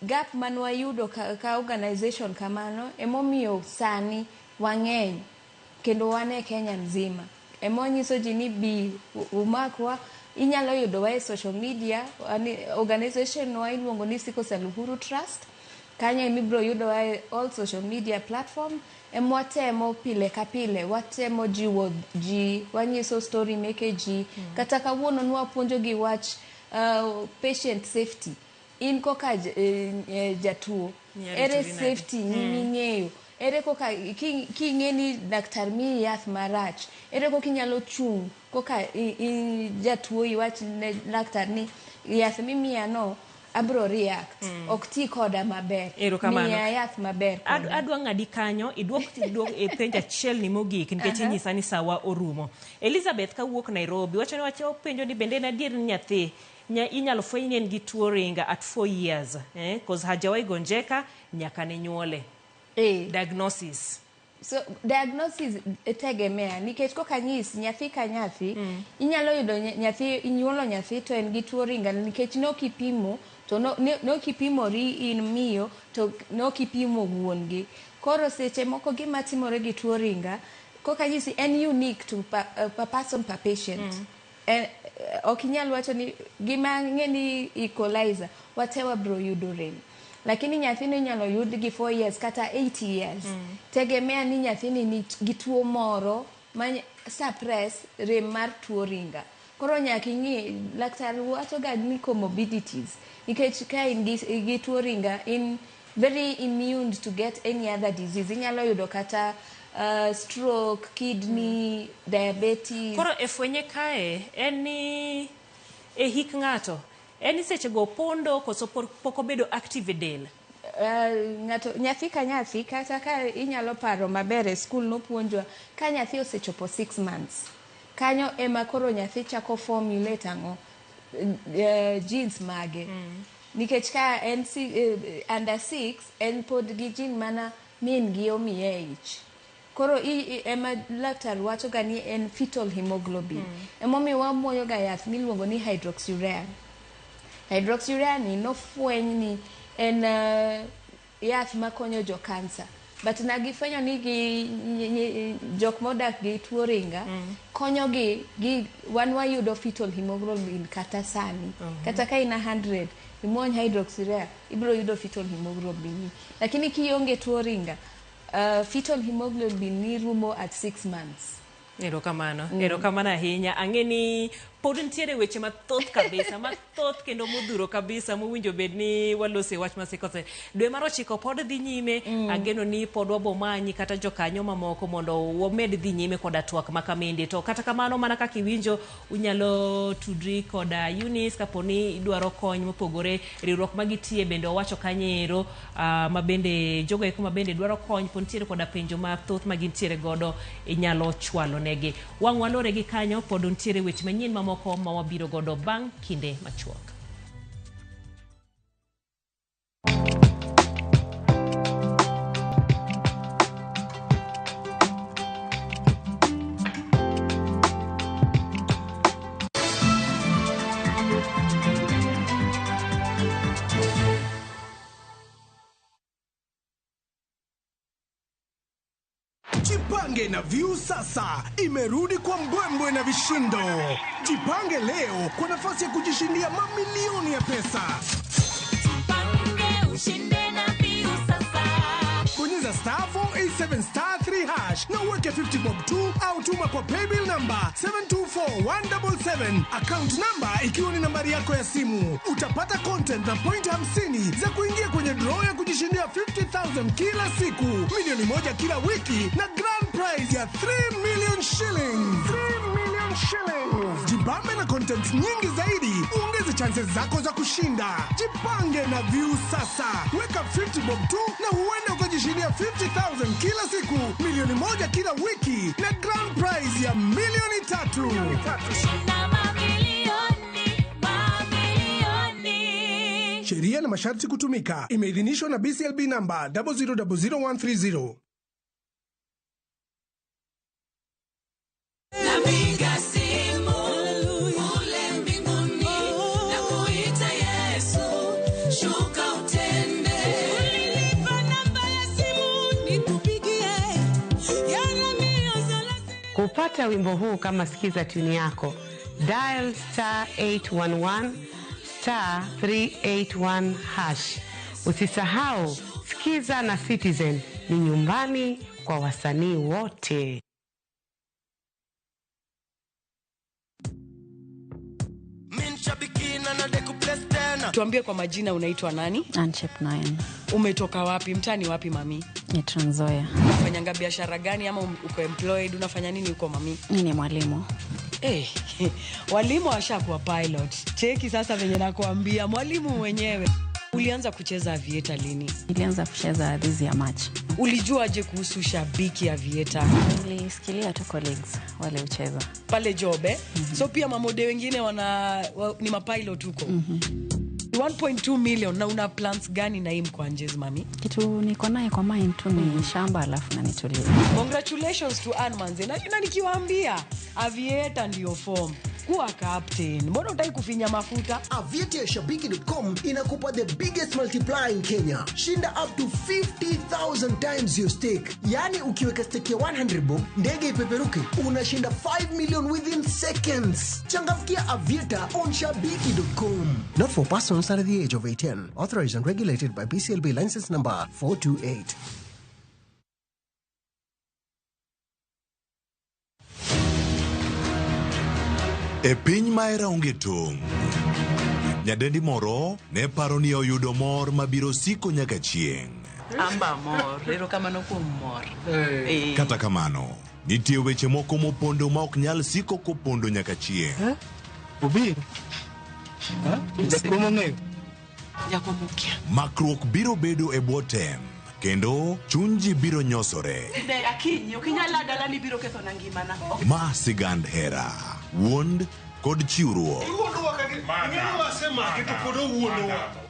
gap manwa yudo ka organization kamano emomiyo sani wang'eny kendo wan e Kenya nzima. Emonyiso ji ni bi umakwa. Inyalo yudowa e social media. Organization wa iluongo ni Sickle Cell Uhuru Trust. Kanyo emibro yudowa e all social media platform. Emwatemo pile ka pile. Watemo jiwo ji. Wanyiso story meke ji. Kata kawuono nwapuonjo gi wach patient safety. In koka jatuo. Ere safety ning'eyo. Ere koka king'eni daktar mi yath marach. Ere koka inyalo chung' koka jatuo iwach ne laktar ni yath mimiya no abro react. Ok ti koda maber. Miya yath maber. Adwa ng'adi kanyo, idwok e penj achiel ni mogik nikech inyisa ni sawa orumo. Elizabeth kawuok Nairobi wacho ni wacho penjo ni bende en adier ni nyathi inyalo fweny ni en gi tuo ringa at 4 years. Cause hajawahi gonjeka nyaka ne nyuole. Diagnosis. So diagnosis tegemea nikech koka nyis nyathi ka nyathi inyalo yudo nyathi inyuolo nyathi to en gi tuo ringa nikech nokipimo to nokipimori in miyo to nokipimo wuongi. Koro seche moko gima timore gi tuo ringa koka nyisi en unique to per person per patient. Ok inyalo wacho ni gima ng'eni equalizer whatever bro yudo rem. Lakini nyathini inyalo yud gi 4 years kata 8 years. Tegemea ni nyathini ni gi tuo moro ma suppress rem mar tuo ringa. Koro nyaka ing'i laktar wacho ga ni comorbidities. Nikech ka in gi tuo ringa in very immune to get any other disease. Inyalo yudo kata stroke, kidney, diabetes. Koro efwenye kae eni hik ng'ato. Eni seche go pondo koso poko bedo active del. Nyathi ka nyathi kata ka inyalo paro maber e school nopuonjwa ka nyathi osechopo 6 months. Kanyo ema koro nyathi chako formulate ang'o genes mage. Nikech ka en under 6 en pod gi gene mana min gi omiye ich. Koro ema laktar wacho ga ni en fetal hemoglobin. Emomiyo wamuoyo ga yath miluongo ni hydroxyurea. Hydroxyurea ni nofweny ni en yath makonyo jo cancer. But nagifwenyo ni jok modak gi tuo ringa konyo gi wan wayudo fetal hemoglobin kata sani. Kata ka ina 100 imuony hydroxyurea ibro yudo fetal hemoglobin. Lakini kionge tuo ringa fetal hemoglobin ni rumo at 6 months. Erokamano ahinya. Ang'eni pod ntiere weche mathoth kabisa, mathoth kendo modhuro kabisa mowinjo bed ni walose wach masikose. Dwe mar 9 pod dhi nyime, ageno ni pod wabomanyi kata jokanyo mamoko mondo wamed dhi nyime koda twak makamindi. To kata kamano mana kaka iwinjo unyalo tudri koda Eunice kaponi idwaro kony mopogore riwruok magitie bende owacho kanyero mabende jogo eko mabende dwaro kony pontiere koda penjo mathoth magintiere godo inyalo chwalo negi. Wang' walore gi kanyo pod ntiere weche manyien mamoko ma wabiro godo bang' kinde machuok. Jipange na View sasa imerudi kwa mbwembwe na vishindo. Jipange leo kwa nafasi ya kujishindia mamilioni ya pesa. Jipange ushinde na View sasa. Bonyeza *487*3# na uweke 50 bob tu au tuma kwa paybill number 724177, account number ikiwa ni nambari yako ya simu. Utapata content na point 50 za kuingia kwenye draw ya kujishindia 50,000 kila siku, milioni 1 kila wiki na grand prize ya 3 million shillings. 3 million shillings. Jibambe na content nyingi zaidi, uongeze chances zako za kushinda. Jipange na View sasa. Weka 50 bob tu na huenda ukajishindia 50,000 kila siku, milioni 1 kila wiki na grand prize ya milioni 3. Shinda mamilioni. Sheria na masharti kutumika. Imeidhinishwa na BCLB namba 0000130. Napiga simu ule mbinguni na kuita Yesu, shuka utende. Ulinipa namba ya simu nikupigie. Kupata wimbo huu kama sikiza tuni yako, dial *811 *381#. Usisahau, Sikiza na Citizen ni nyumbani kwa wasanii wote. Tuambie kwa majina, unaitwa nani? Anchep 9. Umetoka wapi? Mtani wapi mami? Ni Trans Nzoia. Unafanyanga biashara gani ama uko employed? Unafanya nini uko mami? Mimi ni mwalimu. Walimu washakuwa pilot. Cheki sasa venye nakuambia, mwalimu mwenyewe. Ulianza kucheza aviator lini? Nilianza kucheza this year March. Ulijuaje kuhusu shabiki aviator? Nilisikilia tu colleagues wale ucheza pale jobe. So pia mamode wengine ni mapilot huko. 1.2 million na una plans gani na hii mkwanjezi mami? Kitu niko naye kwa mind tu ni shamba alafu na nitulie. Congratulations to Anmanze. Na nikiwaambia aviator ndio form. Kuwa captain. Mbona utaki kufinya mafuta? Aviator ya Shabiki.com inakupa the biggest multiplier in Kenya. Shinda up to 50,000 times your stake. Yani ukiweka stake ya 100 bob, ndege ipeperuke, unashinda 5 million within seconds. Changamkia Aviator on Shabiki.com. Not for persons under the age of 18. Authorized and regulated by BCLB license number 428. E piny maera onge tong', nyadendi moro ne paro ni oyudo mor mabiro siko nyaka chieng'. Amba mor, ero kamano kuom mor. Kata kamano, nitie weche moko mopondo ma ok nyal siko kopondo nyaka chieng'. Obiro? Jakomo ng'eyo? Jakomo kia. Makruok biro bedo e bwo tem, kendo chuny ji biro nyosore. Ne akinyi, okinyala dalani biro ketho na ngimana. Ma sigand hera, wuond kod chiwruok.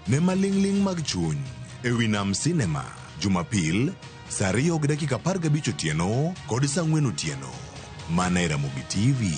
Ne maling'ling mag chuny e wi Nam Cinema, Jumapil, saa 2:15 otieno kod saa 4 otieno. Mana e Ramogi TV.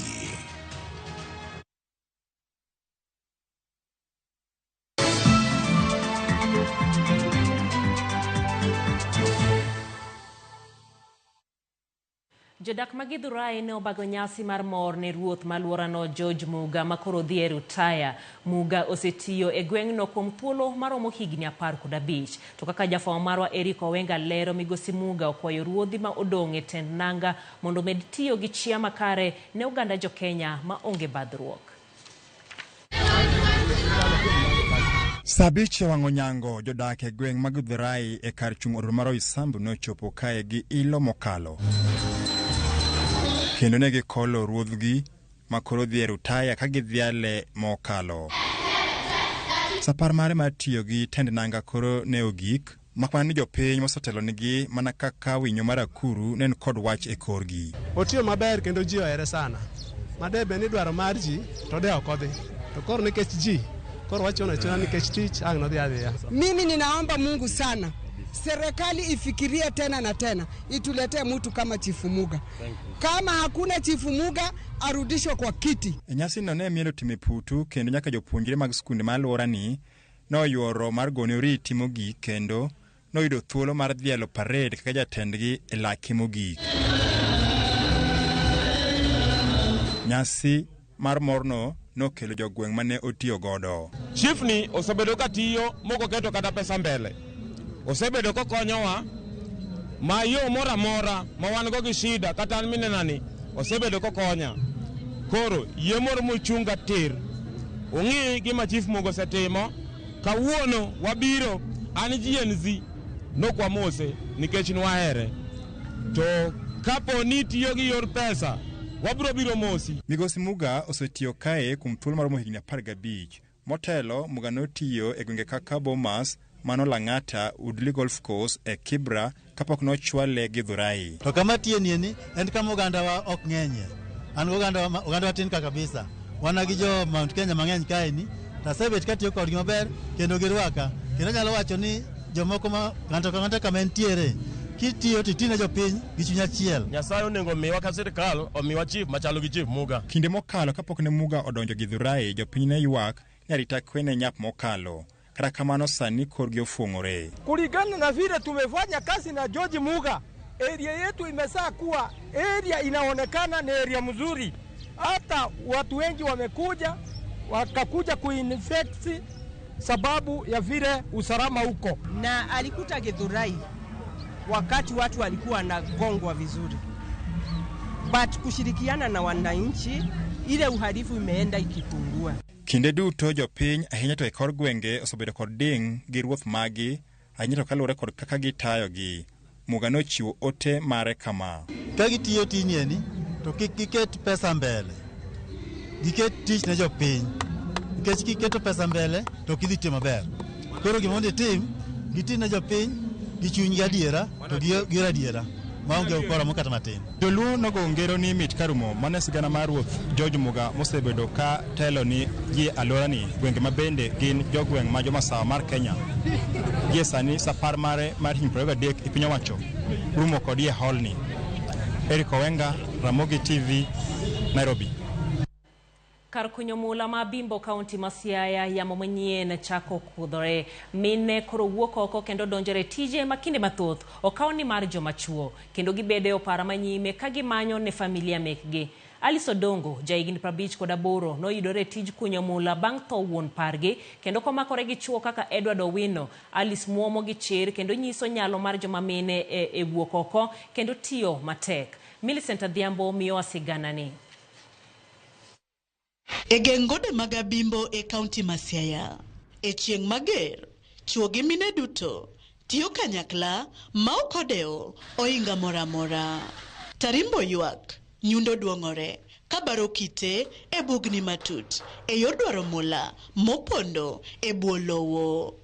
Jodak Magithurai ne obago nyasi mar mor ne ruoth maluorano George Muga makoro dhi e rutaya. Muga osetiyo e gweng'no kuom thuolo maromo higni 15. To kaka jafwambo marwa Eric Owenga lero, migosi Muga okwayo ruodhi ma odong' e tend nanga mondo med tiyo gi chia makare ne oganda jo Kenya ma onge badhruok. Sabich wang'o nyango jodak e gweng' mag Githurai e kar chung' od mar Roysambu nochopo kae gi ilo mokalo. Kendo ne gikolo ruodhgi makoro dhi e rutaya ka gidhiale mokalo. Sapar mare mar tiyo gi tend nanga koro ne ogik, makmana ni jopiny mosotelo nigi mana kaka winyo mar akuru nen kod wach e korgi. Otiyo maber kendo ji ohere sana. Madebe ni dwaro mar ji to de ok odhi. To koro nikech ji koro wachona chona nikech tich ang no dhia. Mimi ninaomba Mungu sana. Serikali ifikirie tena na tena. Ituletee mtu kama Chifu Muga. Kama hakuna Chifu Muga arudishwe kwa kiti. Nyasi no ne mielo time putu kendo nyaka jopuonjre mag skunde ma alwora ni no yuoro mar gone oriti mogik kendo no yudo thuolo mar dhialo parade kaka jatendgi e laki mogik. Nyasi mar morno nokelo jogweng' mane otiyo godo. Chief ni osebedo katiyo moko keto kata pesa mbele. Osebedo kokonyowa ma yo mora mora ma wan go gi shida kata minenani osebedo kokonya. Koro yie moro mochunga tir. Ong'i gima Chief Mugo setimo. Kawuono wabiro an GNZ no kwa mose nikech nwahere. To kapo ni tiyo gi yor pesa wabro biro mosi. Migosi Muga osetiyo kae kum thuolo mar higni 15. Motelo Muga notiyo e gwenge kaka Bomas, Mano Lang'ata, Udli Golf Course e Kibra kapok nochwale Githurai. To kama tieni ni en kama oganda wa ok ng'enye. An oganda tin ka kabisa. Wana gi jo Mount Kenya mang'eny kae ni tasebet katiyo kodgi maber kendo girwaka. Kendo nyalo wacho ni jomoko ma ng'ato kama entiere kitiyo titina jopiny gi chuny achiel. Nyasaye onego miwa ka sirkal omiwa chief machalo gi Chief Muga. Kinde mokalo kapok ne Muga odonjo Githurai, jopiny ne ywak ni arita kwe ne nyap mokalo. Kata kamano sani korgi ofuong'ore. Kulingana na vile tumefanya kazi na George Muga, area yetu imesaa kuwa area inaonekana ni area mzuri. Hata watu wengi wakakuja kuinfect sababu ya vile usalama huko. Na alikuta Githurai wakati watu walikuwa na gongwa vizuri. But kushirikiana na wananchi ile uhalifu imeenda ikipungua. Kinde duto jopiny ahinya to e kor gwenge osebedo kod ding' gi ruoth magi ahinya to kaluwore kod kaka gitayogi. Muga nochiwo ote mare kama. Ka gitiyo tijni to kik giket pesa mbele. Giket tich ne jopiny. Nikech kiketo pesa mbele to kidhi tiyo maber. Koro gimondo tim giti ne jopiny gichuny adiera to gi adiera maonge ukora mokata matin. Joluo nogo ngero ni mit karumo mane sigana mar ruoth George Muga mosebedo ka telo ni ji alora ni gwenge mabende gin jogweng' ma jomasawa mar Kenya. Gie sani sapar mare mar higni 23 e piny owacho rumo kod ye holni. Eric Owenga, Ramogi TV, Nairobi. Kar kunyo mula ma Bimbo County ma Siaya yamo manyien chako kudhore. Mine koro wuok oko kendo donjore tije makinde mathoth okawni mar joma chuo kendo gibede opara manyime ka gimanyo ne familia mekgi. Alice Odongo, jahigni 58 noyudore tij kunyo mula bang' tho wuon pargi kendo komakore gi chuo kaka Edward Owino. Alice muomo gi chir kendo nyiso nyalo mar joma mine e wuok oko kendo tiyo matek. Millicent Adhiambo miyo asigana ni. E gengode mag Bimbo e kaunti ma Siaya, e chieng' mager, chuo gi mine duto tiyo kanyakla ma okodeo oinga moramora. Tarimbo ywak, nyundo duong'ore, kabaro kite e bugni matut, e yor dwaro mula mopondo e bwo lowo.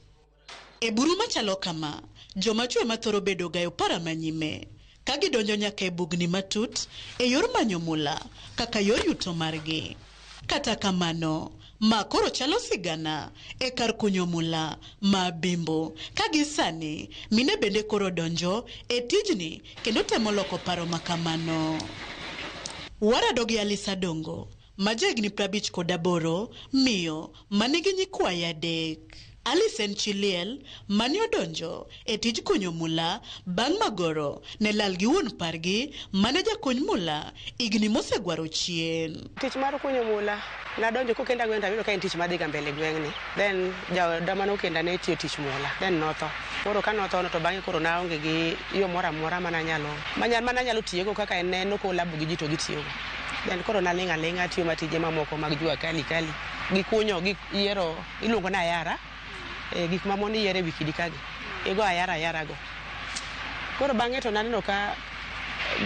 E buru machalo kama, joma chwe mathoro bedo gayo para manyime, ka gidonjo nyaka e bugni matut e yor manyo mula kaka yor yuto margi. Kata kamano, ma koro chalo sigana e kar kunyo mula ma Bimbo. Ka gisani, mine bende koro donjo e tijni kendo temo loko paro makamano. Waradogi Alice Odongo, majegni 58, miyo manigi nyikwaye 3. Alice Nchiliel mani odonjo e tij kunyo mula bang' magoro ne lal gi wuon pargi mane jakuny mula igni mosegwaro chien. Tich mar kunyo mula nadonjo kokenda gwenda yudo ka en tich madhi ga mbele gweng'ni. Then dama nokenda ne tiyo tich mula. Then notho. Koro ka notho no to bang'e koro naonge gi yo moro amora mananyalo tiyogo kaka en neno ko labu gi ji to gitiyogo. Then koro nalinga linga tiyo matije mamoko mag jua kali. Gikunyo gi yiero iluongo na yara. gik ma mon yiere wikidi kagi igo ayara go. Koro bang'e to naneno ka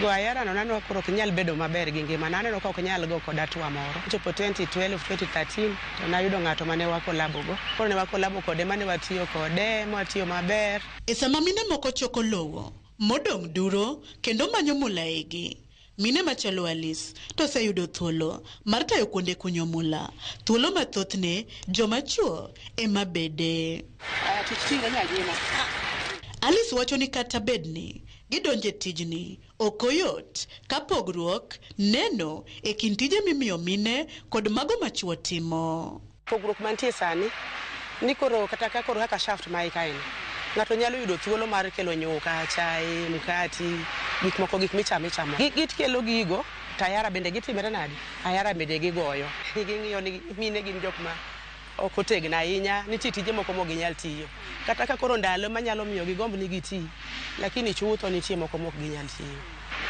go ayara no naneno koro ok nyal bedo maber gi ngima, naneno ka ok nyal go kod atwa moro. Chopo 2012 2013 to nayudo ng'ato mane wakolabo go. Koro ne wakolabo kode mane watiyo kode mwatiyo maber. E sama mine moko choko lowo modong' duro kendo manyo mula igi, mine machalo Alice to oseyudo thuolo mar tayo kuonde kunyo mula, thuolo mathothne joma chuo ema bede. Alice wacho ni kata bedni gidonje tijni okoyot ka pogruok neno e kind tije mimiyo mine kod mago machuo timo. Pogruok mantie sani ni koro kata ka koro haka shaft mai kaini ng'ato nyalo yudo thuolo mar kelo nyuka, chai, mkati, gik moko gik michamo. Git kelo gigo, tayara bende gitimere nadi? Ayara bende gigoyo. Ging'iyo ni mine gin jok ma ok otegna ahinya, nitie tije moko mok ginyal tiyo. Kata ka koro ndalo manyalo miyo gigomb ni giti, lakini chutho nitie moko mok ginyal tiyo.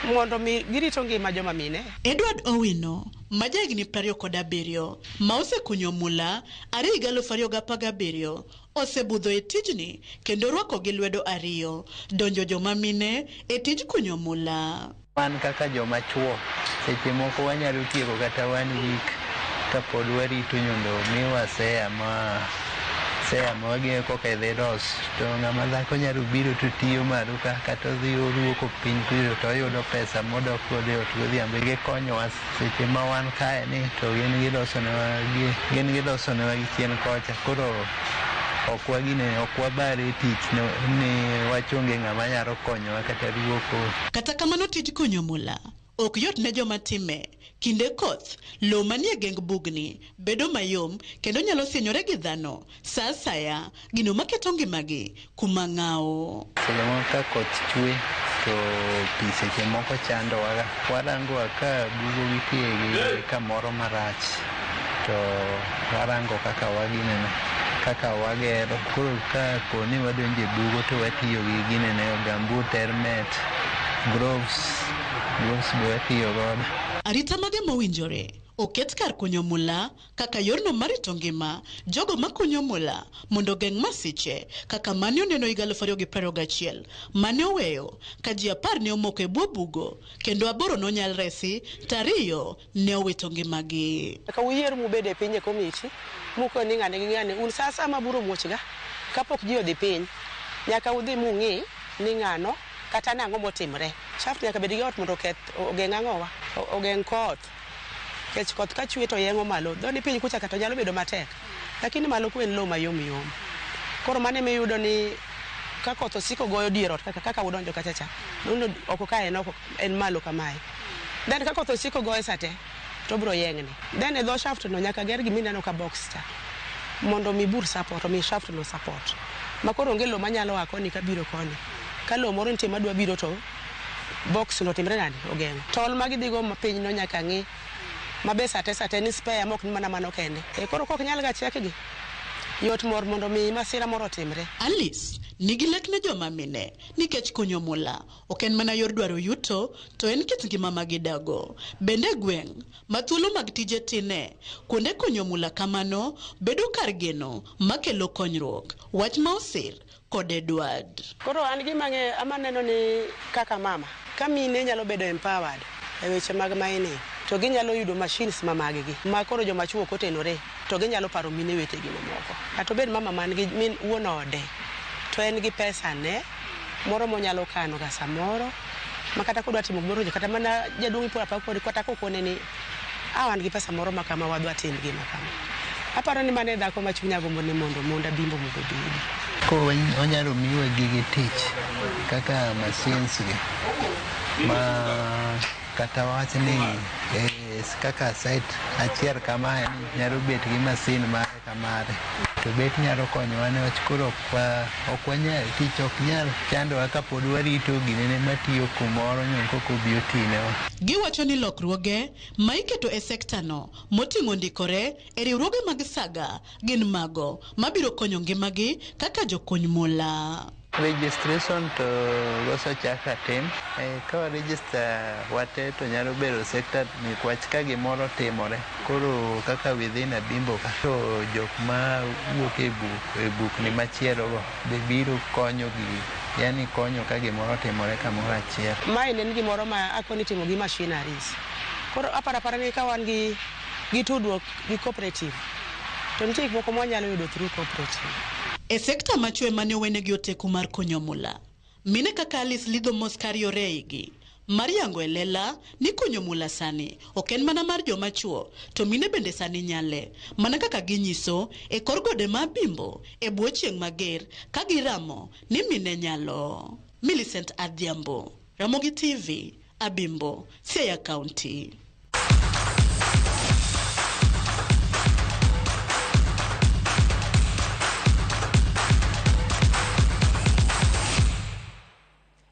Mondo mi girito ngima joma mine. Edward Owino, ma jahigni 27, ma osekunyo mula 2017, osebudho e tijni kendo rwako gi lwedo 2 donjo joma mine e tij kunyo mula. Wan kaka joma chuo seche moko wanyalo tieko kata 1 week kapod warito nyondo miwa seya ma wageng'o koka idhi dos, to ng'ama dhako nyalo biro to tiyo malo kata odhi oruoko piny kuyo to oyudo pesa modok godo e ot godhiambo. Gikonyowa seche ma wan kae ni to gin gilosonwa gi chien kocha, koro ok wabare tich ni wachonge ng'ama nyalo konyowa kata ruoko. Kata kamano tij kunyo mula ok yot ne joma time. Kinde koth, lo manie geng bugni bedo mayom kendo nyalo sienyore gi dhano sa asaya, gino maketo ngimagi kuma ng'awo. Seche moko ka koth chwe to pi seche moko chandowa, warango ka bugo gitie gi kamoro marach to warango kaka wagero. Koro ka poni wadonje bugo to watiyo gi ginene gambut, helmet, gloves be watiyo godo. Arita mage mowinjore oket kar kunyo mula kaka yorno marito ngima jogo makunyo mula mondo geng' masiche kaka mane oneno 2021 mane oweyo ka ji 10 ne omoko e bwo bugo kendo 8 nonyal resi, 2 ne owito ngimagi. Ka uyier mubede pinye komiti muko ni ng'ane un sasa maburo muochga kapok ji odhi piny nyaka udhi mung'i ni ng'ano kata nang'o motimre. Shaft nyaka bed gi ot mondo ogeng' ang'owa, ogeng' koth. Kech koth ka chwe to yeng'o malo, doni piny kucha kata nyalo bedo matek, lakini malo kuen lo mayom. Koro mane miyudo ni ka koth osiko goyo dier ot kaka udonjo kachacha, nuno oko ka en malo kamae. Then ka koth osiko goyo sate to bro yeng'ni. Then e dho shaft no nyaka ger gimineno ka box cha mondo mi bur support, mi shaft no support. Makoro onge lo manyalo akoni kabiro koni. Ka lo moro nitie madwa biro to box no timre nadi ogeng'o. Tol magidhigo piny no nyaka ng'i mabe sate ni spare mok ni mana mano kende. Koro kok nyal ga chekgi yot mor mondo mi masira moro timre. Alice nigi lek ne joma mine nikech kunyo mula ok en mana yor dwaro yuto, to en kit ngima magidago. Bende gweng' mathuolo mag tije tine, kuonde kunyo mula kamano bedo kar geno makelo konyruok. Wach ma osir kod Edward. Koro an gi mang'e amaneno ni kaka mama ka mine nyalo bedo empowered e weche mag maini to ginyalo yudo machines mamagigi ma koro joma chuo kotenore to ginyalo paro mine wetegi mamoko. Kata bed mama man gi min wuon ode to en gi pesa ne moro monyalo kano ga samoro makata kodwa timo gimoro kata mana jaduong' po apako kata kokone ni awan gi pesa moro makama wadwa tim gima kama. Aparo ni mane dhako ma chunya gombo ni mondo monda bimbo mondo bidi. Ko onyalo miwa gige tich kaka machines gi ma kata wach ni kaka site achiel kamae nyalo bet gi masin mare kamare to bet nyalo konyowa ne wach koro ok wanyal tich ok nyal chandowa kapod warito ginene matiyo kumoro nyonko kobi otinewa. Giwacho ni lokruoge ma iketo e sekta no moting'o ndikore e riwruoge mag saga gin mago mabiro konyo ngimagi kaka jokuny mula. Registration to goso chaka tim. Ka register wate to nyalo bedo sector ni kwach ka gimoro timore. Koro kaka within a bimbo ka. To jok ma wuok e buk ni machielo go. Be biro konyo gi. Yani konyo ka gimoro timore kamoro achiel. Mae en gimoro ma akoni timo gi machineries. Koro apara ni ka wan gi tudruok gi cooperative. To nitie moko mwanyalo yudo through cooperative. E sekta machwe mane owenegi oteku mar konyo mula. Mine kaka Alice Lidho Moskari oreigi. Mariango elela ni konyo mula sani. Oken mana mar joma chuo. To mine bende sani nyale. Mana kaka ginyiso e kor gode ma Bimbo e bwo Chieng' Mager ka giramo ni mine nyalo. Millicent Adhiambo, Ramogi TV, Abimbo, Siaya County.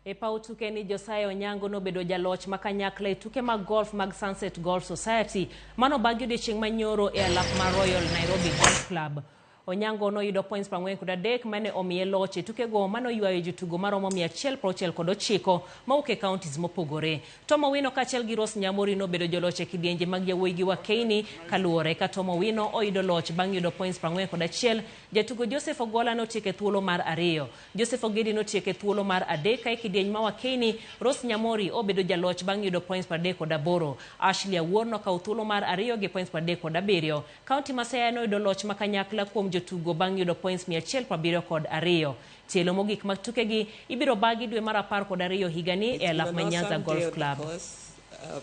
E pau tuke ni Josiah Onyango nobedo jaloch makanyakla e tuke mag golf mag Sunset Golf Society mano bagyo de chieng' manyoro e alap mar Royal Nairobi Golf Club. Onyango noyudo points 43 mane omiye loch e tuke go mano ywayo jotugo maromo 199 mauke counties mopogore. Tomo Wino kaachiel gi Rose Nyamori nobedo joloch e kidienje mag yawuoyi gi Wakeini kaluwore ka Tomo Wino oyudo loch bang' yudo points 41. Jatugo Joseph Ogola notieke thuolo mar 2. Joseph Ogedi notieke thuolo mar 3 ka e kidieny ma Wakeini. Rose Nyamori obedo jaloch bang' yudo points 38. Ashley Awuor nokawo thuolo mar 2 gi points 37. County ma Siaya noyudo loch makanyakla kuom jotugo bang' yudo points 172. Tielo mogik mag tukegi ibiro bagi dwe mar 12 higani e alap ma Nyanza Golf Club.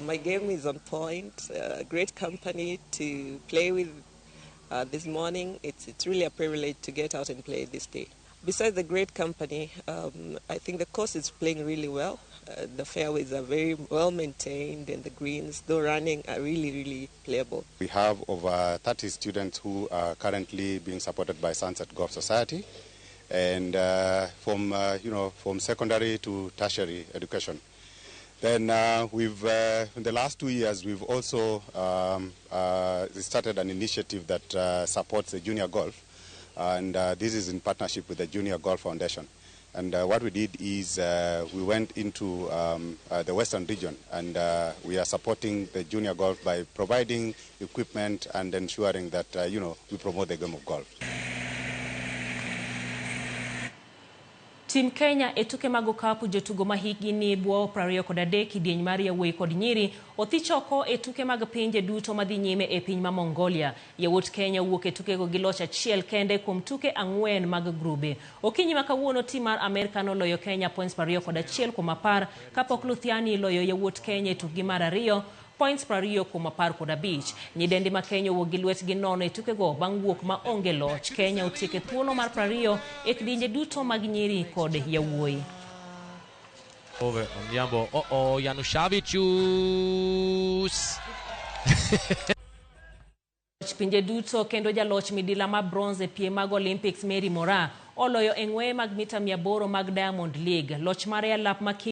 My game is on point. Great company to play with this morning. It's really a privilege to get out and play this day. Besides the great company, I think the course is playing really well. The fairways are very well maintained and the greens, though running, are really playable. We have over 30 students who are currently being supported by Sunset Golf Society, and from secondary to tertiary education. Then in the last 2 years, we've also started an initiative that supports the junior golf, and this is in partnership with the Junior Golf Foundation. And what we did is we went into the Western region, and we are supporting the junior golf by providing equipment and ensuring that, we promote the game of golf. Team Kenya etuke mago kapu jotugo mahigi ni bwo 23 kidieny mar yawuoyi kod nyiri othichoko etuke mag pinje duto madhi nyime e piny ma Mongolia. Yawuot Kenya wuok etuke go gi loch achiel kende kuom tuke 4 mag grube. Okinyi ma kawuono tim mar Amerika noloyo Kenya points 21 kuom 10 kapok Luthiani loyo yawuot Kenya e tukgi mar 2 points 20-15. Nyidendi ma Kenya wuok gi lwetgi nono e tuke go bang' wuok ma onge loch. Kenya otieke thuolo mar 20 e kidienje duto mag nyiri kod yawuoyi. Over Ondiambo. Janushavicius. Pinje duto kendo jaloch midila ma bronze e piem mag Olympics Mary Moraa oloyo e ng'weye mag mita 800 mag Diamond League. Loch mare alap ma